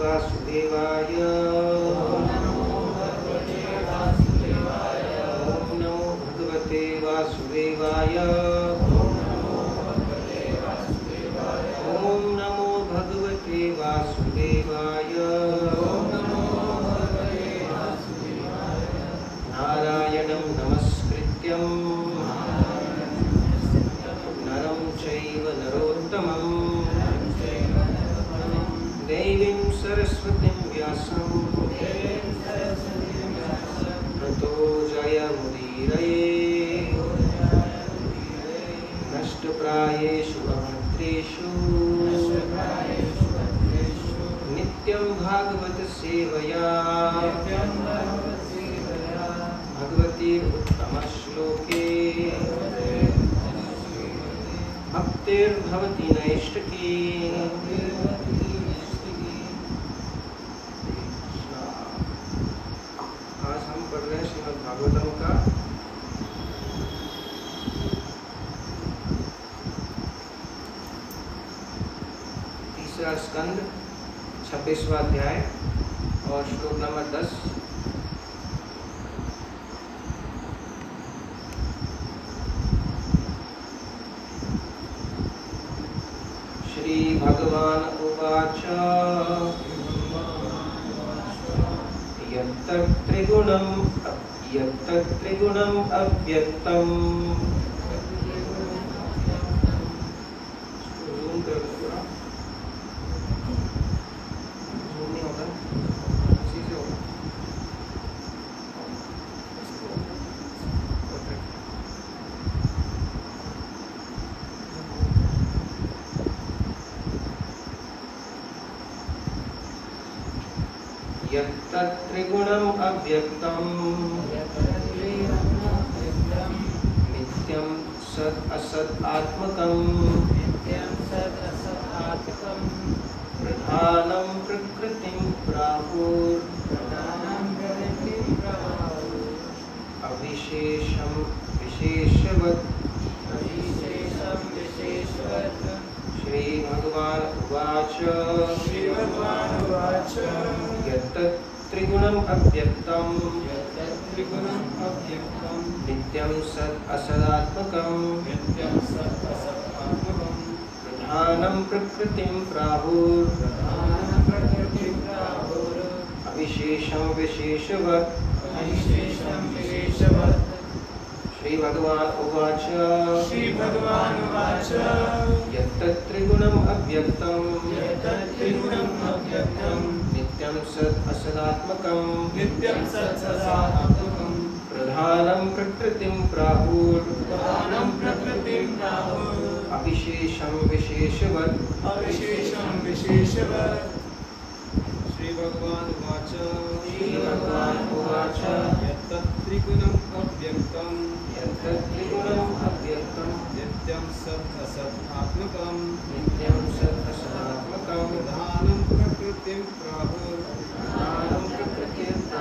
वासुदेवाय। ओम नमो भगवते वासुदेवाय। ओम नमो भगवते वासुदेवाय। नारायणं नमस्कृत्यं नरं चैव नरोत्तमं देवीं सरस्वतीं व्यासं ततो जयमुदीरये। नष्टप्रायेषु अभद्रेषु नित्यं भागवत सेवया भगवती उत्तम श्लोके भक्तिर्भवति नैष्ठिकी। आज हम पढ़ रहे हैं श्रीमद् भागवतम का 3रा स्कंद 26वां अध्याय और श्लोक नंबर 10। श्री भगवान उवाच यत्त्रिगुणम् अव्यक्तम् यत्त्रिगुणम् अव्यक्तम् नित्यं सत् असत् आत्मकम् प्रधानं प्रकृतिं प्राहुर् अविशेषं विशेषवत्। श्री भगवान उवाच यत्त्रिगुणम् अव्यक्तम् नित्यं सत् असदात्मकम् प्रधानं प्रकृतिं प्राहुर् अविशेषं विशेषवत्। श्री भगवान उवाच यत्त्रिगुणम् अव्यक्तम् नित्यं सत् असदात्मकम् प्रधानं प्रकृतिं प्राहुर् अविशेषं विशेषवत्। श्री भगवान उवाच यत्त्रिगुणम् अव्यक्तम् नित्यं सत् असत् आत्मकम् प्रधानं प्रकृतिं प्राहुर्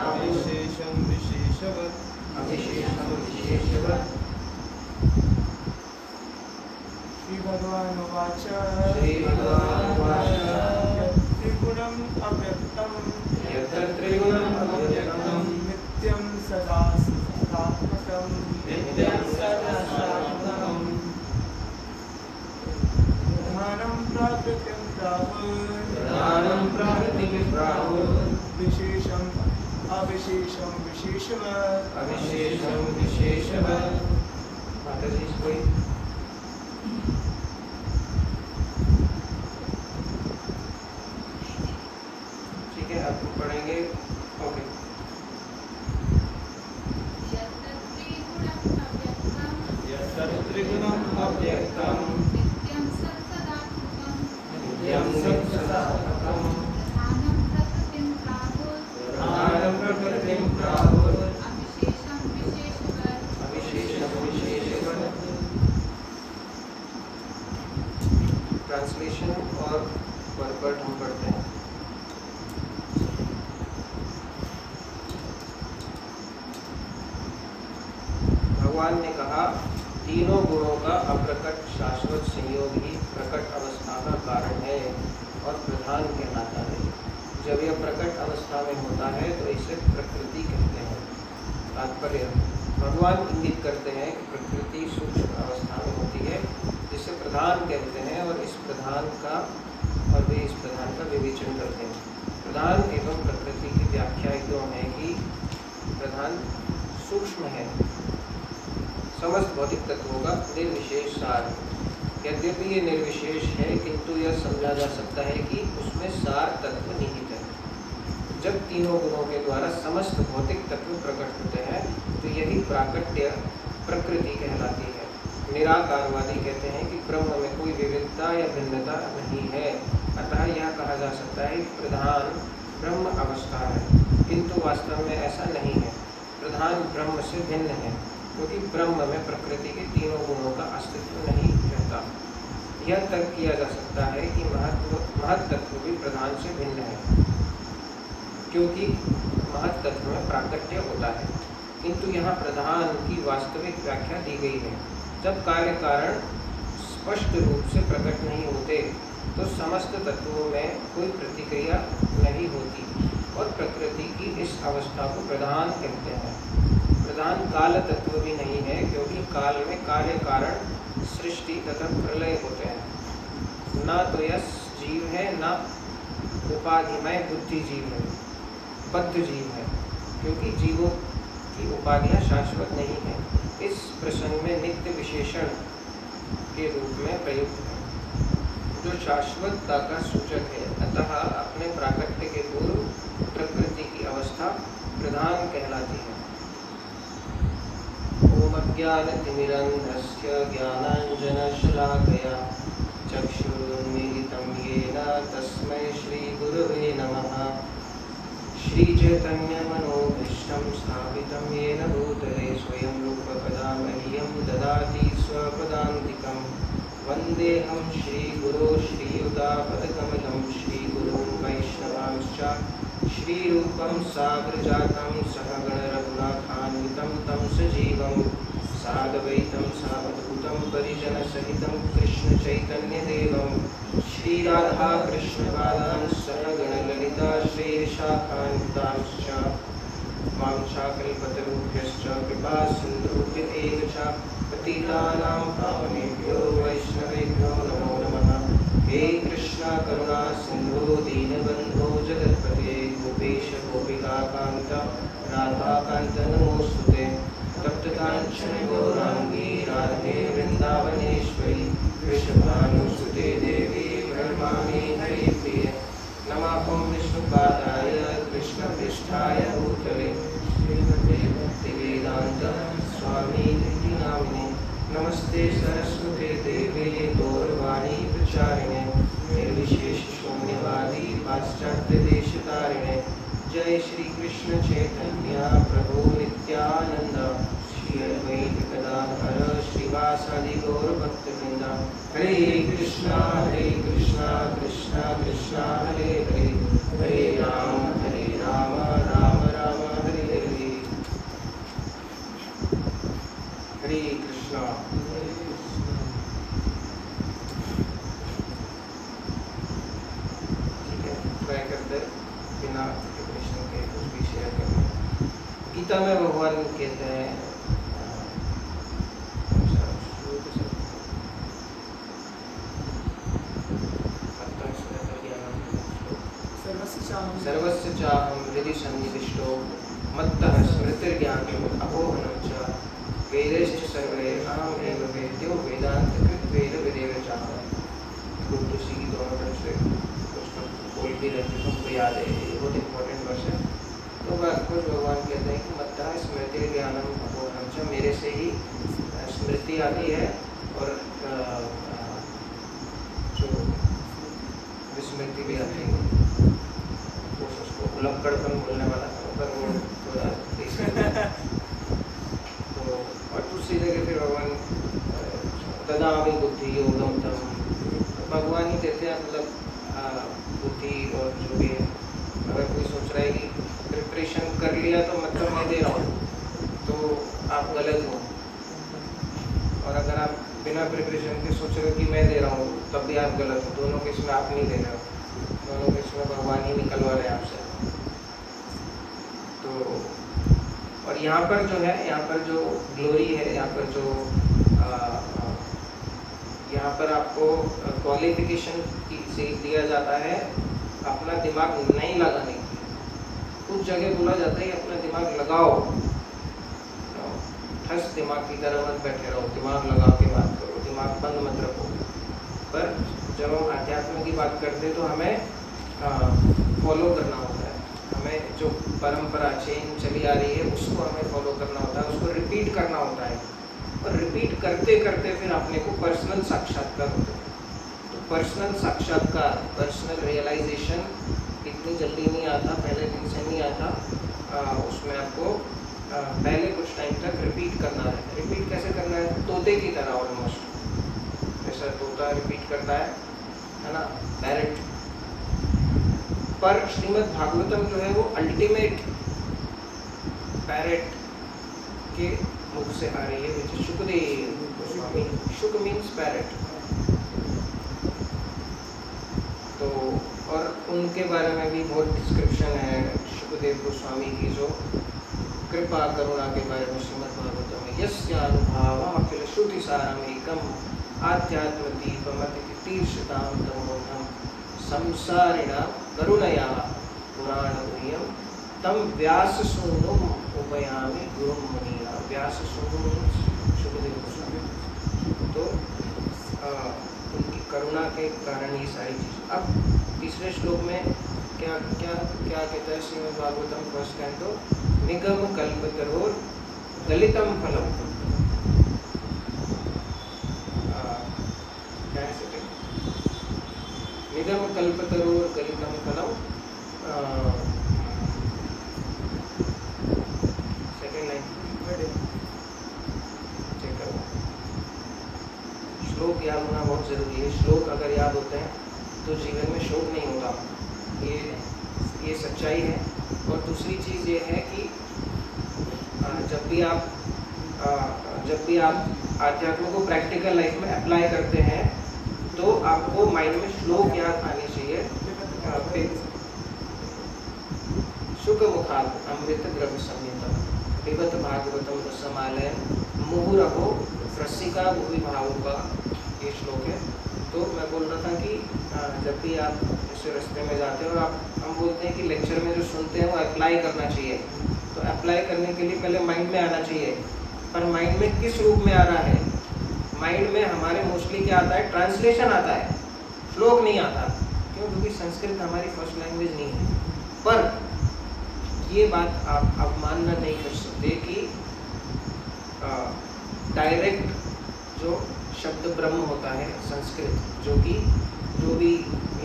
अविशेषं विशेषवत्। श्री भगवान उवाच यत्त्रिगुणम् अव्यक्तम् नित्यं सदा सदात्मकम् प्रधानं प्रकृतिं प्राहुर् विशेषम् अविशेषं विशेषवत्। माता जी कोई ठीक है, आप पढ़ेंगे। ओके। यत्त्रिगुणम् अव्यक्तम् नित्यं सत्सदात्मकम् प्रधानं प्रकृतिं प्राहुर् अविशेषं विशेषवत्। ट्रांसलेशन और परपट हम पढ़ते हैं। भगवान ने कहा, तीनों गुणों का अप्रकट शाश्वत संयोग ही प्रकट अवस्था का कारण है और प्रधान कहलाता है। जब यह प्रकट अवस्था में होता है तो इसे प्रकृति कहते हैं। तात्पर्य, भगवान इंगित करते हैं कि प्रकृति सूक्ष्म अवस्था में होती है जिसे प्रधान कहते हैं, और वे इस प्रधान का विवेचन करते हैं। प्रधान एवं प्रकृति की व्याख्या यूँ है कि प्रधान सूक्ष्म है, समस्त भौतिक तत्वों का निर्विशेष सार। यद्यपि ये निर्विशेष है किंतु यह समझा जा सकता है कि उसमें सार तत्व निहित है। जब तीनों गुणों के द्वारा समस्त भौतिक तत्व प्रकट होते हैं तो यही प्राकट्य प्रकृति कहलाती है। निराकारवादी कहते हैं कि ब्रह्म में कोई विविधता या भिन्नता नहीं है, अतः यह कहा जा सकता है कि प्रधान ब्रह्म अवस्था है, किंतु वास्तव में ऐसा नहीं है। प्रधान ब्रह्म से भिन्न है क्योंकि ब्रह्म में प्रकृति के तीनों गुणों का अस्तित्व नहीं रहता। यह तर्क किया जा सकता है कि महत तत्व भी प्रधान से भिन्न है क्योंकि महत तत्व में प्राकट्य होता है, किंतु यहाँ प्रधान की वास्तविक व्याख्या दी गई है। जब कार्य कारण स्पष्ट रूप से प्रकट नहीं होते तो समस्त तत्वों में कोई प्रतिक्रिया नहीं होती और प्रकृति की इस अवस्था को प्रधान कहते हैं। प्रधान काल तत्व भी नहीं है क्योंकि काल में कार्य कारण सृष्टि तथा प्रलय होते हैं। ना तो यह जीव है, ना उपाधिमय बुद्धि जीव है, बद्ध जीव है, क्योंकि जीवों की उपाधियां शाश्वत नहीं है। इस प्रसंग में नित्य विशेषण के रूप में प्रयुक्त है जो शाश्वतता का सूचक है, अतः अपने प्राकट्य के पूर्व प्रकृति की अवस्था प्रधान कहलाती है। ओम अज्ञानतिमिरन्ध्रस्य ज्ञानाञ्जनशलाकया चक्षुरुन्मीलितं येन तस्मै श्रीगुरवे नमः। श्रीचैतन्यमनोभीष्टं स्थापितं येन भूतले स्वयं रूपकदा मह्यं ददाति स्वपदान्तिकं। वन्देऽहं श्रीगुरो श्रीयुतापदकमलं श्रीगुरुं वैष्णवांश्च श्रीरूपं साग्रजातं सहगण रघुनाथान्वितं तं सजीवं साद्वैतं सावधूतं परिजनसहितं कृष्णचैतन्यदेवं श्रीराधा कृष्णपादान् सहगण ललिता श्रीविशाखान्वितांश्च मां चाकल्पतरुभ्यश्च कृपा सिन्धुभ्य एव च पतितानां पावनेभ्यो वैष्णवेभ्यो नमो नमः। हे कृष्णा करुणा सिन्धो दीनबन्धो जगत्पते गोपेश गोपिकान्त राधाकान्त नमोऽस्तुते। तप्तकाञ्चन गौराङ्गी राधे वृन्दावनेश्वरी वृषभानुसुते देवी प्रणमामि हरिप्रिये। नमः विष्णुपादाय कृष्णपृष्ठाय भूतले श्रीमते भक्तिवेदान्त स्वामिनिधि नामिने। नमस्ते सरस्वते देवे गौरवाणी प्रचारिणे निर्विशेष शून्यवादी पाश्चात्यदेशतारिणे। जय श्री कृष्ण चैतन्य प्रभु नित्यानंद श्री अद्वैत गदाधर श्रीवासादि गौर भक्तवृंद। हरे कृष्णा कृष्णा कृष्णा हरे हरे, हरे राम राम राम हरे हरे। हरे कृष्णा। ठीक है, ट्राई करते बिना प्रिपरेशन के कुछ भी शेयर करना। गीता में भगवान कहते हैं सर्वस्य चाहं हृदि सन्निविष्टो मत्तः स्मृतिर्ज्ञानम् अपोहनं च वेदैश्च सर्वैः अहमेव वेद्यो वेदान्तकृत् वेदविदेव चाहम्। गुड टू सी की दोनों तरफ से उसको बोल भी रहते तुमको याद है, ये बहुत इंपॉर्टेंट वर्ष है। तो कुछ भगवान कहते हैं कि मत्तः स्मृतिर्ज्ञानम् अपोहनं च, मेरे से ही स्मृति आती है और जो विस्मृति भी आती है। लक्कड़पन बोलने वाला था पर वो थोड़ा तो और दूसरी जगह फिर भगवान ददामि बुद्धि योगम तम, भगवान ही देते हैं मतलब बुद्धि और जो भी है। अगर कोई सोच रहा है कि प्रिपरेशन कर लिया तो मतलब मैं दे रहा हूँ तो आप गलत हो, और अगर आप बिना प्रिपरेशन के सोच रहे हो कि मैं दे रहा हूँ तब भी आप गलत हो। दोनों केस में आप नहीं दे रहे हो, दोनों केस में भगवान भगवान ही निकलवा रहे हैं आपसे। तो और यहाँ पर जो है, यहाँ पर जो ग्लोरी है, यहाँ पर जो यहाँ पर आपको क्वालिफिकेशन से दिया जाता है अपना दिमाग नहीं लगाने की। कुछ जगह बोला जाता है कि अपना दिमाग लगाओ, ठस दिमाग की तरह मत बैठे रहो, दिमाग लगा के बात करो, दिमाग बंद मत रखो। पर जब हम अध्यात्म की बात करते हैं तो हमें फॉलो करना होता है, हमें जो परंपरा चेन चली आ रही है उसको हमें फॉलो करना होता है, उसको रिपीट करना होता है। और रिपीट करते करते फिर अपने को पर्सनल साक्षात्कार होता है। तो पर्सनल साक्षात्कार, पर्सनल रियलाइजेशन इतनी जल्दी नहीं आता, पहले दिन से नहीं आता। उसमें आपको पहले कुछ टाइम तक रिपीट करना है। रिपीट कैसे करना है? तोते की तरह ऑलमोस्ट, जैसा तोता रिपीट करता है ना, पैरेट। पर श्रीमद् भागवतम जो है वो अल्टीमेट पैरेट के मुख से आ रही है, विच इज शुकदेव गोस्वामी। शुक मीन्स पैरेट। तो और उनके बारे में भी बहुत डिस्क्रिप्शन है शुकदेव गोस्वामी की, जो कृपा करुणा के बारे में श्रीमद् भागवतम में। यस्यानुभावम् अखिल श्रुति सारमेकम् आध्यात्मदीपमतिथि तीर्षतां तमोघम् संसारिणां करुणया पुराणप्रियं तम व्याससूनुम् उपयामि गुरुं मुनीनां। व्याससूनु शुकदेव गोस्वामी। तो उनकी करुणा के कारण ये सारी चीज़। अब तीसरे श्लोक में क्या क्या क्या कहता है श्रीमद् भागवतम फर्स्ट कैंटो? निगम कल्पतरोर गलितम फलम। क्या है सेकंड? निगम कल्पतरोर गलितम फलम। सेकंड लाइन चेक करो। श्लोक याद होना बहुत ज़रूरी है। श्लोक अगर याद होते हैं तो जीवन में शोक नहीं होता। ये सच्चाई है। और दूसरी चीज़ ये है कि जब भी आप आध्यात्म को प्रैक्टिकल लाइफ में अप्लाई करते हैं तो आपको माइंड में श्लोक याद आने चाहिए। शुक मुखाद अमृत द्रव्य संहितम पिबत भागवतम रसमालयन मुहुरहो रसिका भुवि भावुका, ये श्लोक है। तो मैं बोल रहा था कि जब भी आप इस रास्ते में जाते हैं और हम बोलते हैं कि लेक्चर में जो सुनते हैं वो अप्लाई करना चाहिए, तो अप्लाई करने के लिए पहले माइंड में आना चाहिए। पर माइंड में किस रूप में आ रहा है? माइंड में हमारे मोस्टली क्या आता है? ट्रांसलेशन आता है, श्लोक नहीं आता। क्यों? क्योंकि संस्कृत हमारी फर्स्ट लैंग्वेज नहीं है। पर ये बात आप अवमानना नहीं कर सकते कि डायरेक्ट जो शब्द ब्रह्म होता है संस्कृत, जो भी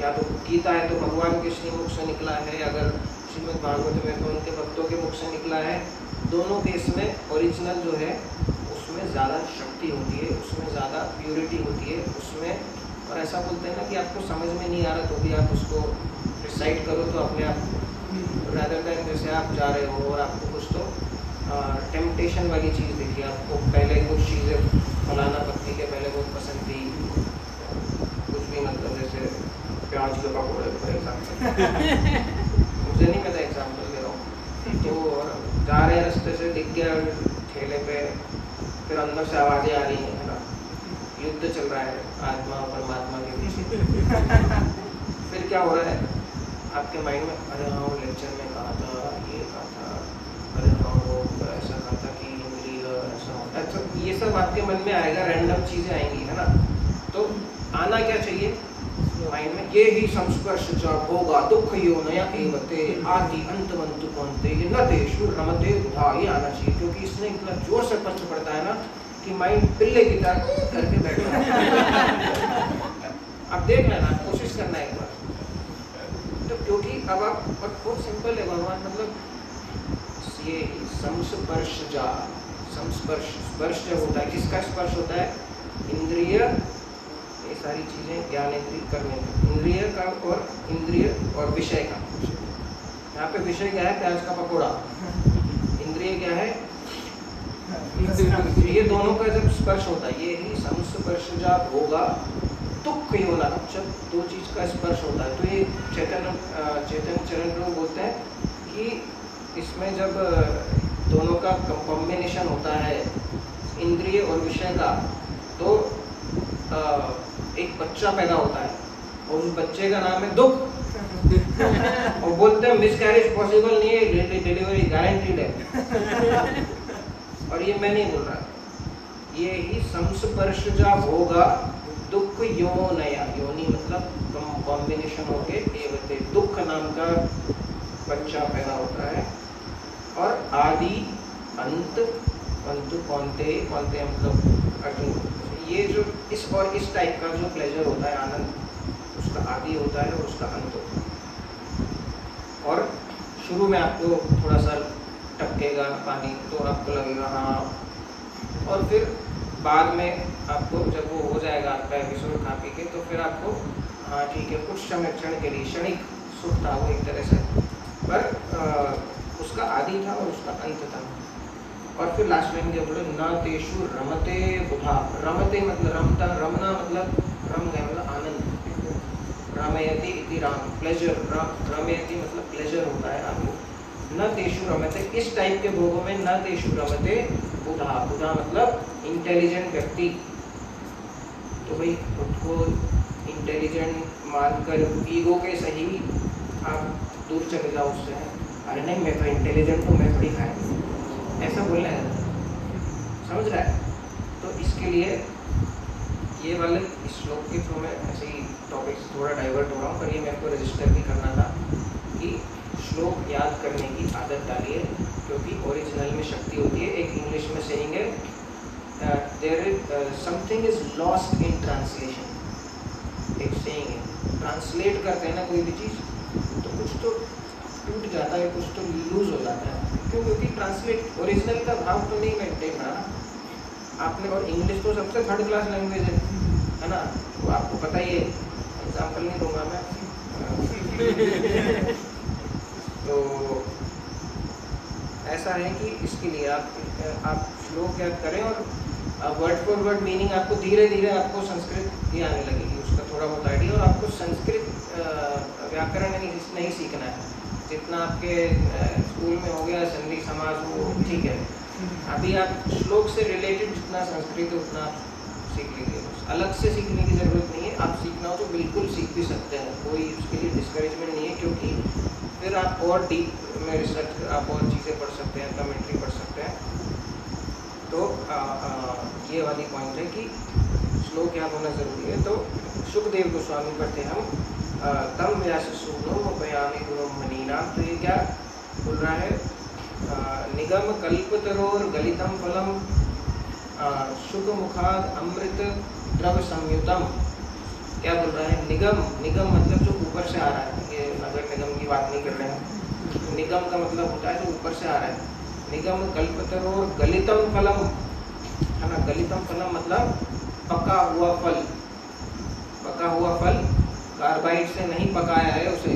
या तो गीता है तो भगवान के श्रीमुख से निकला है, अगर श्रीमद् भागवत में तो उनके भक्तों के मुख से निकला है। दोनों केस में ओरिजिनल जो है उसमें ज़्यादा शक्ति होती है, उसमें ज़्यादा प्योरिटी होती है उसमें। और ऐसा बोलते हैं ना कि आपको समझ में नहीं आ रहा तो भी आप उसको रिसाइट करो तो अपने आप, रादर देन जैसे आप जा रहे हो और आपको कुछ तो टेम्पटेशन वाली चीज़ देखी, आपको पहले कुछ चीज़ें फलाना पत्नी के पहले बहुत पसंद थी, कुछ भी मतलब जैसे प्याज के पकौड़े फॉर एग्जाम्पल मुझे नहीं, मैं तो एग्जाम्पल दे रहा हूँ। तो जा रहे रास्ते से दिख गया ठेले पे, फिर अंदर से आवाज़ें आ रही हैं ना, युद्ध चल रहा है आत्मा और परमात्मा के बीच। फिर क्या हो रहा है आपके माइंड में? अरे हाँ वो लेक्चर में कहा था, ये कहा था, अरे हाँ वो ऐसा कहा था कि इंद्रिय ऐसा होता है। तो ये सब आपके मन में आएगा, रैंडम चीज़ें आएंगी, है ना। तो आना क्या चाहिए माइंड में? ये ही संस्पर्श जब होगा दुख यो नया एवते आदि अंतवंतु कौनते ये न देशु रमते उधा, ये आना चाहिए। क्योंकि इसने इतना जोर से पंच पड़ता है ना कि माइंड पिल्ले की तरह करके बैठा। आप देख लेना, कोशिश करना एक बार। तो क्योंकि अब आप बहुत सिंपल है भगवान, मतलब ये संस्पर्श जा, संस्पर्श स्पर्श जब होता है, किसका स्पर्श होता है? इंद्रिय, ये सारी चीज़ें ज्ञान इंद्रिय करने में, इंद्रिय का और इंद्रिय और विषय का। यहाँ पे विषय क्या है? प्याज का पकोड़ा। इंद्रिय क्या है? ये दोनों का जब स्पर्श होता है, ये ही संस्पर्श जब होगा दुख योना, जब दो चीज़ का स्पर्श होता है तो ये चैतन्य चरण प्रभु बोलते हैं कि इसमें जब दोनों का कॉम्बिनेशन होता है इंद्रिय और विषय का, तो एक बच्चा पैदा होता है और उस बच्चे का नाम है दुख। और बोलते हैं मिसकैरेज पॉसिबल नहीं है, डिलीवरी गारंटीड है। और ये मैं नहीं बोल रहा, ये ही संस्पर्श जब होगा दुख योनया, योनि मतलब कॉम्बिनेशन हो के ये दुख नाम का बच्चा पैदा होता है। और आदि अंत, अंत कौनते कौनते मतलब अर्जुन, ये जो इस टाइप का जो प्लेजर होता है, आनंद, उसका आदि होता है और उसका अंत होता है। और शुरू में आपको थोड़ा सा टपकेगा पानी तो आपको लगेगा हाँ, और फिर बाद में आपको जब वो हो जाएगा आपका एपिसोड खा पी के, तो फिर आपको हाँ ठीक है, कुछ समय क्षण के लिए क्षणिक सुख था वो एक तरह से, पर उसका आदि था और उसका अंत था। और फिर लास्ट लाइन क्या बोले, न तेषु रमते बुधा, रमते मतलब रमता, रमना मतलब रम गया मतलब आनंद, रामयति इति राम, प्लेजर, रामयति मतलब प्लेजर होता है आदमी। न तेषु रमते, इस टाइप के भोगों में न तेषु रमते बुधा, बुधा मतलब इंटेलिजेंट व्यक्ति। तो भाई खुद को इंटेलिजेंट मानकर ईगो के सही आप दूर चले जाओ उससे, अरे नहीं मैं तो इंटेलिजेंट हूँ, मैं थोड़ी खाएंगे, ऐसा बोलना है, समझ रहा है। तो इसके लिए ये वाले इस श्लोक के थ्रू में ऐसे ही टॉपिक थोड़ा डाइवर्ट हो रहा हूँ, पर ये मेरे को रजिस्टर भी करना था कि श्लोक याद करने की आदत डालिए, क्योंकि ओरिजिनल में शक्ति होती है। एक इंग्लिश में सेइंग है, there is something is lost in translation, एक सेइंग है, ट्रांसलेट करते हैं ना कोई भी चीज़ तो कुछ तो टूट जाता है, कुछ तो लूज हो जाता है, क्यों? क्योंकि ट्रांसलेट ओरिजिनल का भाव तो नहीं मेंटेन रहा आपने। और इंग्लिश तो सबसे थर्ड क्लास लैंग्वेज है ना, तो आपको पता ही है, एग्जाम्पल नहीं दूंगा मैं। तो ऐसा है कि इसके लिए आप श्लोक याद करें और वर्ड फॉर वर्ड मीनिंग आपको धीरे धीरे आपको संस्कृत भी आने लगेगी, उसका थोड़ा बहुत आइडिया। और आपको संस्कृत व्याकरण नहीं सीखना है, जितना आपके स्कूल में हो गया संधि समाज वो ठीक है, अभी आप श्लोक से रिलेटेड जितना संस्कृत है उतना सीख लीजिए, अलग से सीखने की ज़रूरत नहीं है। आप सीखना हो तो बिल्कुल सीख भी सकते हैं, कोई उसके लिए डिस्करेजमेंट नहीं है, क्योंकि फिर आप और डीप में रिसर्च, आप और चीज़ें पढ़ सकते हैं, कमेंट्री पढ़ सकते हैं। तो ये वाली पॉइंट है कि श्लोक याद होना ज़रूरी है। तो सुखदेव गोस्वामी पढ़ते हम तम व्यास सूनो बयामी गुरु मनीना, तो ये क्या बोल रहा है, निगम कल्पतरोर गलितम फलम शुक मुखाद अमृत द्रव संयुतम, क्या बोल रहा है, निगम, निगम मतलब जो ऊपर से आ रहा है, ये नगर निगम की बात नहीं कर रहे हैं, निगम का मतलब होता है जो ऊपर से आ रहा है। निगम कल्पतरोर गलितम फलम है ना, गलितम फलम मतलब पका हुआ फल, पका हुआ फल, कार्बाइड से नहीं पकाया है उसे,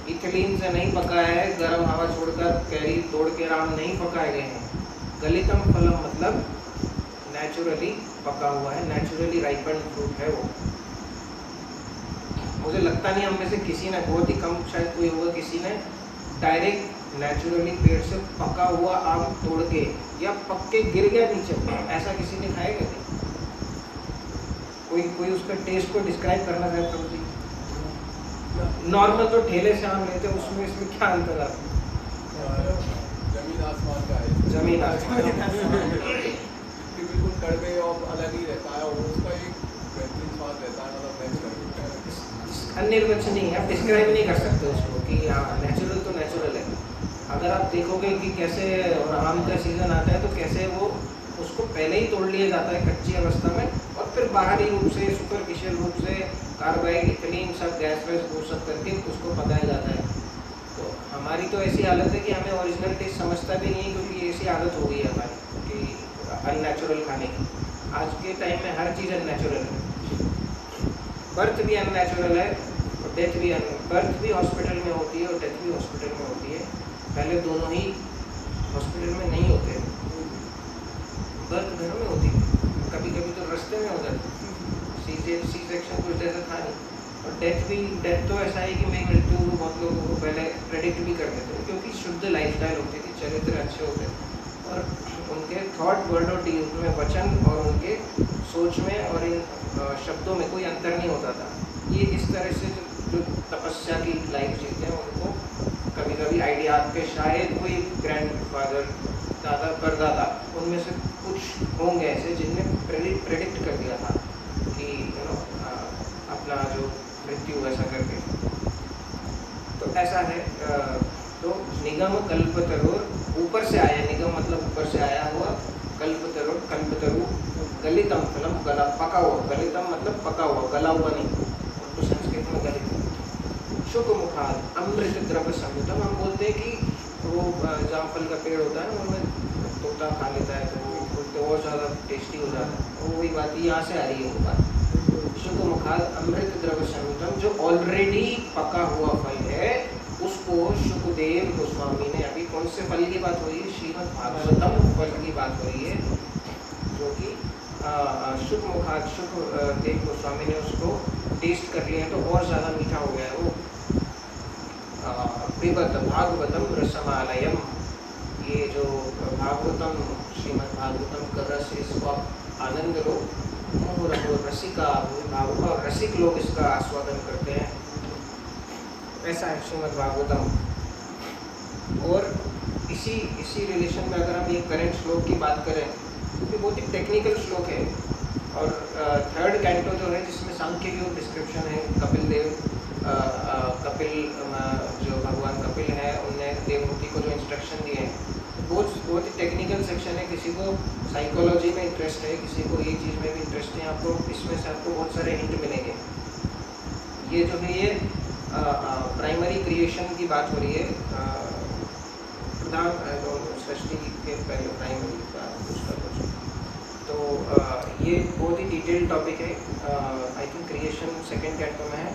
इथिलीन से नहीं पकाया है, गर्म हवा छोड़कर कैरी तोड़ के राम नहीं पकाए गए हैं। गलितम फलम मतलब नेचुरली पका हुआ है, नेचुरली राइपन फ्रूट है वो। मुझे लगता नहीं हम में से किसी ने, बहुत ही कम शायद कोई होगा, किसी ने डायरेक्ट नेचुरली पेड़ से पका हुआ आम तोड़ के या पक के गिर गया नीचे, ऐसा किसी ने खाएगा नहीं। कोई उसका टेस्ट को डिस्क्राइब करना चाहे प्रभु जी, नॉर्मल तो ठेले से आम लेते हैं, उसमें इसमें क्या अंतर है? जमीन आसमान का है, जमीन आसमान बिल्कुल कड़वे और अलग ही रहता है, और उसका एक बेहतरीन स्वाद रहता है, मतलब नेचुरल अनिर्वचनीय, आप डिस्क्राइब नहीं कर सकते उसको कि हाँ नेचुरल तो नेचुरल है। अगर आप देखोगे कि कैसे आम का सीज़न आता है तो कैसे वो उसको पहले ही तोड़ लिया जाता है कच्ची अवस्था में, और फिर बाहरी रूप से सुपरफिशियल रूप से कार्बाइड इथिलीन सब गैस वैस वो सब करके उसको पकाया जाता है। तो हमारी तो ऐसी हालत है कि हमें ओरिजिनल टेस्ट समझता भी नहीं है, क्योंकि ऐसी आदत हो गई है हमारी कि अननेचुरल खाने की। आज के टाइम में हर चीज़ अननेचुरल है, बर्थ भी अननेचुरल है और डेथ भी, बर्थ भी हॉस्पिटल में होती है और डेथ भी हॉस्पिटल में होती है। पहले दोनों ही हॉस्पिटल में नहीं होते, बर्थ घरों में होती है, कभी कभी तो रास्ते में हो जाती, सी सेक्शन कुछ जैसा था नहीं। और डेथ तो ऐसा है कि मैं मृत्यु बहुत लोगों को पहले प्रेडिक्ट भी कर देते हैं, क्योंकि शुद्ध लाइफस्टाइल होती थी, चरित्र अच्छे होते और उनके थॉट वर्ड और डीड में, वचन और उनके सोच में और इन शब्दों में कोई अंतर नहीं होता था। ये इस तरह से जो तपस्या की लाइफ जीते हैं उनको कभी कभी आइडिया आपके शायद कोई ग्रैंडफादर, दादा, परदादा, उनमें से कुछ होंगे ऐसे जिनने प्रेडिक्ट कर दिया था कि अपना जो मृत्यु ऐसा करके। तो ऐसा है। तो निगम कल्पतरुर, ऊपर से आया, निगम मतलब ऊपर से आया हुआ, कल्पतरुर, कल्पतरु, गलितम फलम, गला, पका हुआ, गलितम मतलब पका हुआ, गला हुआ नहीं, तो संस्कृत में गलितम। शुक मुखाद, अमृत द्रव्य संयुतम, हम बोलते हैं कि वो जामफल का पेड़ होता है, उनमें तोता खा लेता है तो वो बोलते और ज़्यादा टेस्टी हो जाता है। वो वही बात यहाँ से आ रही है वो बात। शुक मुखाद अमृत द्रव्य संयुतम, जो ऑलरेडी पका हुआ फल है उसको शुकदेव गोस्वामी ने, अभी कौन से फल की बात हो रही है? श्रीमद् भागवतम फल की बात हो रही है, जो कि शुक मुखाद, शुकदेव गोस्वामी ने उसको टेस्ट कर लिया है तो और ज़्यादा मीठा हो गया है वो। पिबत भागवतम रसमालयम, ये जो भागवतम, श्रीमद् भागवतम का रस, इसको आप आनंद लो। मुहुरहो रसिका, भावुक और रसिक लोग इसका आस्वादन करते हैं। ऐसा है श्रीमद् भागवतम। और इसी रिलेशन में अगर हम ये करंट श्लोक की बात करें तो बहुत ही टेक्निकल श्लोक है। और थर्ड कैंटो जो है जिसमें सांख्य योग डिस्क्रिप्शन है, कपिल देव, कपिल जो भगवान कपिल है उनने देवहूति को जो इंस्ट्रक्शन दिए हैं, बहुत ही टेक्निकल सेक्शन है। किसी को साइकोलॉजी में इंटरेस्ट है, किसी को ये चीज़ में भी इंटरेस्ट है, आपको इसमें से आपको बहुत सारे हिंट मिलेंगे। ये जो है ये प्राइमरी क्रिएशन की बात हो रही है, प्रधान सृष्टि के पहले प्राइमरी का कुछ। तो ये बहुत ही डिटेल्ड टॉपिक है। I think creation second canto में है,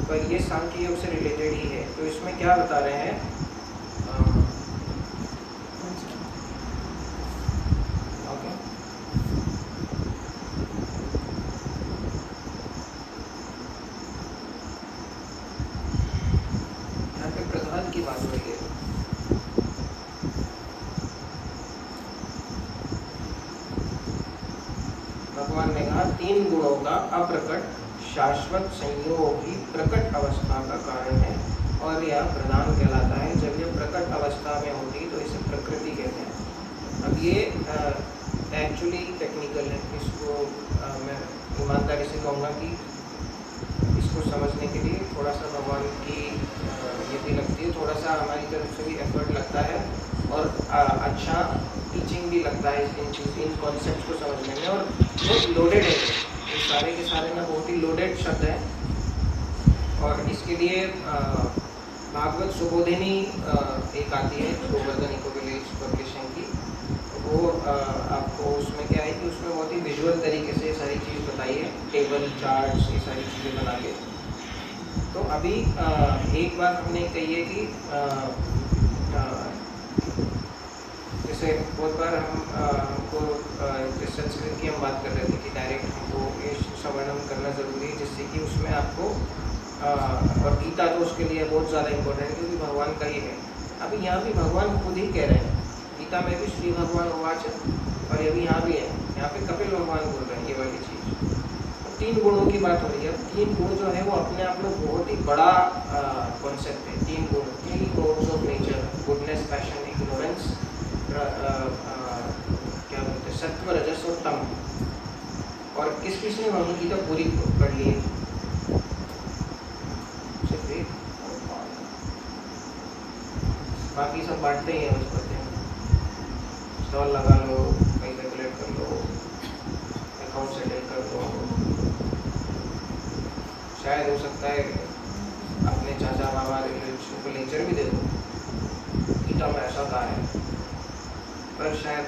पर ये सांख्य योग से रिलेटेड ही है। तो इसमें क्या बता रहे हैं? ओके, यहाँ पे प्रधान की बात हो रही है। भगवान ने कहा 3 गुणों का अप्रकट शाश्वत संयोग ही प्रकट अवस्था का कारण है, और यह प्रधान कहलाता है। जब यह प्रकट अवस्था में होती तो इसे प्रकृति कहते हैं। अब ये एक्चुअली टेक्निकल है, इसको मैं ईमानदारी से कहूँगा कि इसको समझने के लिए थोड़ा सा भगवान की ये भी लगती है, थोड़ा सा हमारी तरफ से भी एफर्ट लगता है, और अच्छा टीचिंग भी लगता है इन कॉन्सेप्ट को समझने में। और बहुत लोडेड है ये सारे के सारे ना, बहुत ही लोडेड शब्द हैं। और इसके लिए भागवत सुबोधिनी एक आती है गोवर्धन इको विलेज पब्लिशिंग की, वो आपको उसमें क्या है कि उसमें बहुत ही विजुअल तरीके से सारी चीज़ बताई है, टेबल चार्ट्स, ये सारी चीज़ें बना के। तो अभी एक बात हमने कही है कि जैसे बहुत बार हमको संस्कृत की हम बात कर रहे थे कि डायरेक्ट हमको ये संवर्णन करना ज़रूरी है, जिससे कि उसमें आपको और गीता तो उसके लिए बहुत ज़्यादा इम्पोर्टेंट है क्योंकि भगवान का ही है। अभी यहाँ भी भगवान खुद ही कह रहे हैं, गीता में भी श्री भगवान उवाच, और ये भी यहाँ भी है, यहाँ पे कपिल भगवान बोल रहे हैं ये वाली चीज़। तो 3 गुणों की बात हो रही है। 3 गुण जो है वो अपने आप में बहुत ही बड़ा कॉन्सेप्ट है। 3 गुण, 3 modes of nature, goodness, passion, ignorance, क्या बोलते हैं, सत्व, रजस और तम। और किस किसने भगवद गीता पूरी पढ़ ली है? सिर्फ एक, बाकी सब बांटते ही हैं, बस पढ़ते हैं। स्टॉल लगा लो, पैसे कलेक्ट कर लो, अकाउंट सेटल कर लो। शायद हो सकता है अपने चाचा मामा रिलेटिव को लेक्चर भी दे दो, गीता में ऐसा कहा है, पर शायद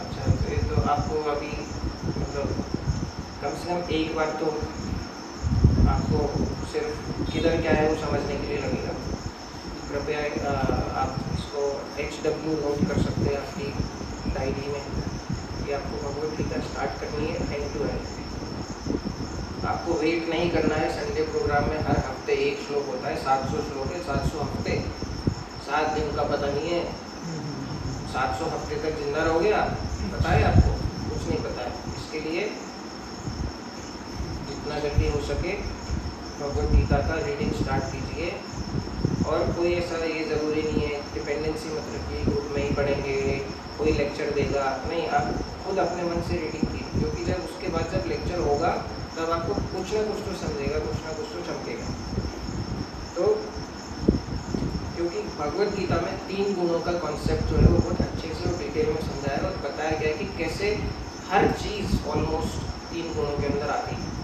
अच्छा तो आपको अभी मतलब कम से कम एक बार तो आपको सिर्फ किधर क्या है वो समझने के लिए लगेगा। कृपया आप इसको HW नोट कर सकते हैं अपनी डायरी में कि आपको भगवद गीता स्टार्ट करनी है एंड टू एंड। आपको वेट नहीं करना है। संडे प्रोग्राम में हर हफ्ते एक श्लोक होता है, 700 श्लोक है, 700 हफ्ते, 7 दिन का पता नहीं है, 700 हफ्ते तक जिंदा रहोगे आप? पता है आपको? कुछ नहीं पता है। इसके लिए जितना जल्दी हो सके भगवद गीता का रीडिंग स्टार्ट कीजिए। और कोई ऐसा ये ज़रूरी नहीं है, डिपेंडेंसी मत रखिए, ग्रुप में ही पढ़ेंगे, कोई लेक्चर देगा नहीं, आप खुद अपने मन से रीडिंग कीजिए, क्योंकि जब उसके बाद जब लेक्चर होगा तब आपको कुछ ना कुछ तो समझेगा, कुछ ना कुछ तो चमकेगा। तो क्योंकि भगवद गीता में 3 गुणों का कॉन्सेप्ट जो है वो बहुत अच्छे से और डिटेल में समझाया है और बताया गया है कि कैसे हर चीज़ ऑलमोस्ट 3 गुणों के अंदर आती है।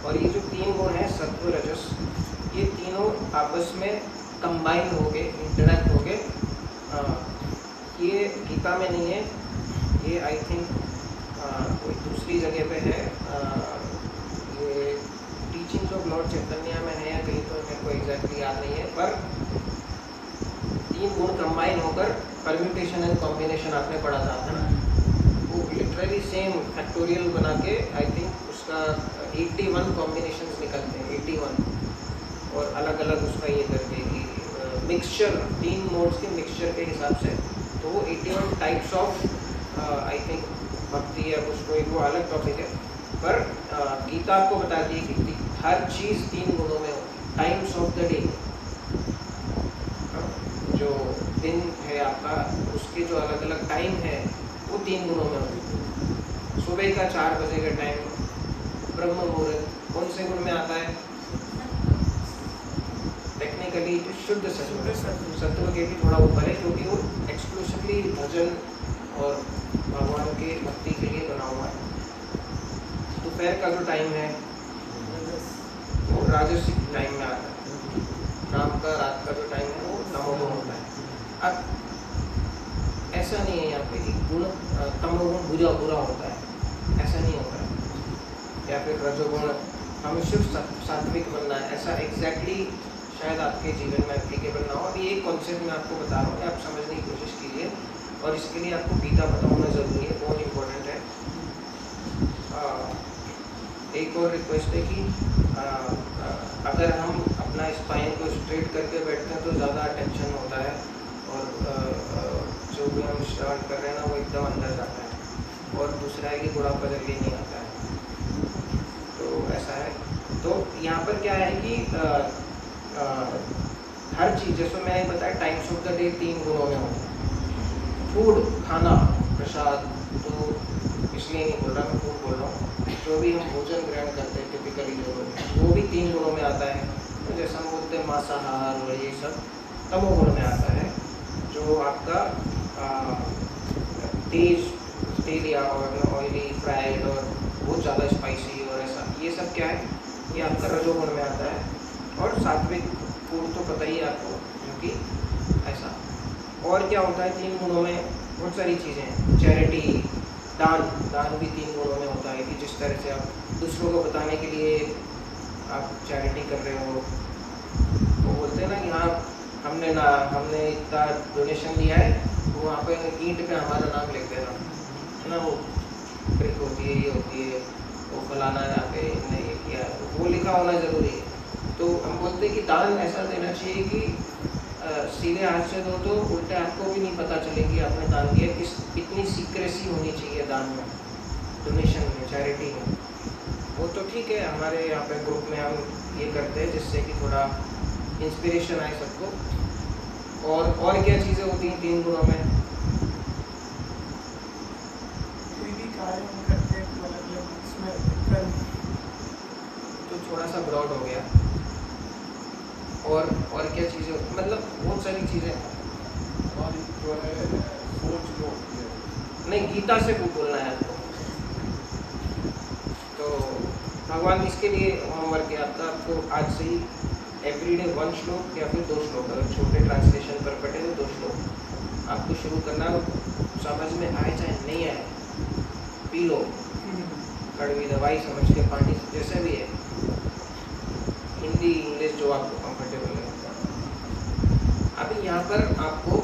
और ये जो 3 गुण हैं, सत्व, रजस, ये तीनों आपस में कंबाइन हो गए, इंटरेक्ट हो गए। ये गीता में नहीं है, ये आई थिंक कोई दूसरी जगह पे है। ये टीचिंग्स ऑफ लॉर्ड चैतन्य में है या कहीं, तो मेरे को एग्जैक्टली याद नहीं है, पर 3 गुण कंबाइन होकर परम्यूटेशन एंड कॉम्बिनेशन आपने पढ़ा था ना, वो लिटरली सेम फैक्टोरियल बना के आई थिंक उसका 81 कॉम्बिनेशंस निकलते हैं, 81, और अलग अलग उसका ये करके कि मिक्सचर, 3 मोड्स के मिक्सचर के हिसाब से, तो वो 81 टाइप्स ऑफ आई थिंक भक्ति या कुछ, कोई वो अलग टॉपिक है। पर गीता आपको बताती है कि हर चीज़ 3 गुणों में होती। टाइम्स ऑफ द डे, जो दिन है आपका, उसके जो अलग अलग टाइम है वो 3 गुणों में होती। सुबह का 4 बजे का टाइम ब्रह्म मुहूर्त कौन से गुण में आता है? टेक्निकली शुद्ध सत्व, सत्व के भी थोड़ा ऊपर है, क्योंकि वो एक्सक्लूसिवली भजन और भगवान के भक्ति के लिए बना हुआ है। दोपहर का जो टाइम है वो राजसिक टाइम में आता है। शाम का, रात का जो टाइम है वो तमोगुण होता है। अब ऐसा नहीं है यहाँ पे कि गुण तमोगुण बुरा होता है, ऐसा नहीं होता है। या फिर रजोगुण हमें सिर्फ सात्विक बनना है, ऐसा एग्जैक्टली शायद आपके जीवन में एप्लीकेबल ना हो। अभी एक कॉन्सेप्ट मैं आपको बता रहा हूँ कि आप समझने की कोशिश कीजिए, और इसके लिए आपको गीता पता होना ज़रूरी है, बहुत इम्पोर्टेंट है। एक और रिक्वेस्ट है कि अगर हम अपना स्पाइन को स्ट्रेट करके बैठते हैं तो ज़्यादा टेंशन होता है, और जो भी हम श्रवण कर रहे हैं ना वो एकदम अंदर जाता है। और दूसरा है कि बुढ़ापा जल्दी नहीं आता है, तो ऐसा है। तो यहाँ पर क्या है कि हर चीज़, जैसे मैंने बताया टाइम्स ऑफ द डे 3 गुणों में होता है। फूड, खाना, प्रसाद, तो इसलिए नहीं बोल रहा मैं, फूड बोल रहा हूँ, जो भी हम भोजन ग्रहण करते हैं टिपिकली जो वो भी 3 गुणों में आता है। तो जैसा हम बोलते हैं मांसाहार और ये सब तमोगुण में आता है, जो आपका तेल या ऑयली, फ्राइड और बहुत ज़्यादा स्पाइसी और ऐसा, ये सब क्या है, ये आपका रजोगुण में आता है। और सात्विक फूड तो पता ही है आपको, क्योंकि ऐसा। और क्या होता है 3 गुणों में? बहुत सारी चीज़ें हैं। चैरिटी, दान भी 3 गुणों में होता है, कि जिस तरह से आप दूसरों को बताने के लिए आप चैरिटी कर रहे हो। वो बोलते हैं ना कि हाँ हमने इतना डोनेशन दिया है, तो वहाँ पे ईंट पे हमारा नाम लिख देना है ना, वो ट्रिक होती है, ये होती है, वो फलाना यहाँ पे ने ये किया, वो लिखा होना ज़रूरी है। तो हम बोलते हैं कि दान ऐसा देना चाहिए कि सीधे हाथ से दो तो उल्टे आपको भी नहीं पता चले कि आपने दान दिया। इतनी सीक्रेसी होनी चाहिए दान में, डोनेशन में, चैरिटी में। वो तो ठीक है, हमारे यहाँ पे ग्रुप में हम ये करते हैं जिससे कि थोड़ा इंस्पिरेशन आए सबको। और क्या चीज़ें होती हैं 3 गुणों में? कोई भी कार्य हम करते हैं तो अलग-अलग उसमें कर्म, तो थोड़ा सा ब्रॉड हो गया। और क्या चीज़ें, मतलब बहुत सारी चीज़ें। हमारी जो है सोच जो होती है, नहीं, गीता से कुछ बोलना है आपको, तो भगवान इसके लिए होमवर्क है आपको आज से ही एवरीडे 1 श्लोक या फिर 2 श्लोक, अगर छोटे ट्रांसलेशन पर पढ़े तो 2 श्लोक आपको शुरू करना। समझ में आए चाहे नहीं आए, पी लो, कड़वी दवाई समझ के पानी, जैसे भी है, हिंदी इंग्लिश जो आपको कंफर्टेबल है। अभी यहाँ पर आपको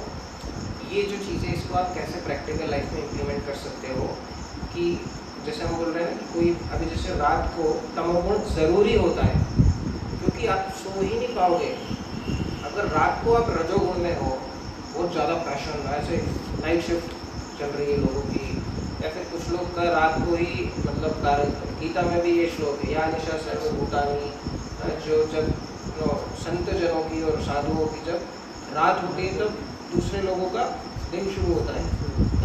ये जो चीज़ें, इसको आप कैसे प्रैक्टिकल लाइफ में इम्प्लीमेंट कर सकते हो, कि जैसे हम बोल रहे हैं कि कोई अभी जैसे रात को तमोगुण ज़रूरी होता है, क्योंकि आप सो ही नहीं पाओगे। अगर रात को आप रजोगुण में हो, बहुत ज़्यादा पैशन, ऐसे नाइट शिफ्ट चल रही है लोगों की, या फिर कुछ लोग का रात को ही मतलब गीता में भी ये श्लोक है, या निशा सर्वभूतानि, जो जब संत जनों की और साधुओं की जब रात होती है तब दूसरे लोगों का दिन शुरू होता है,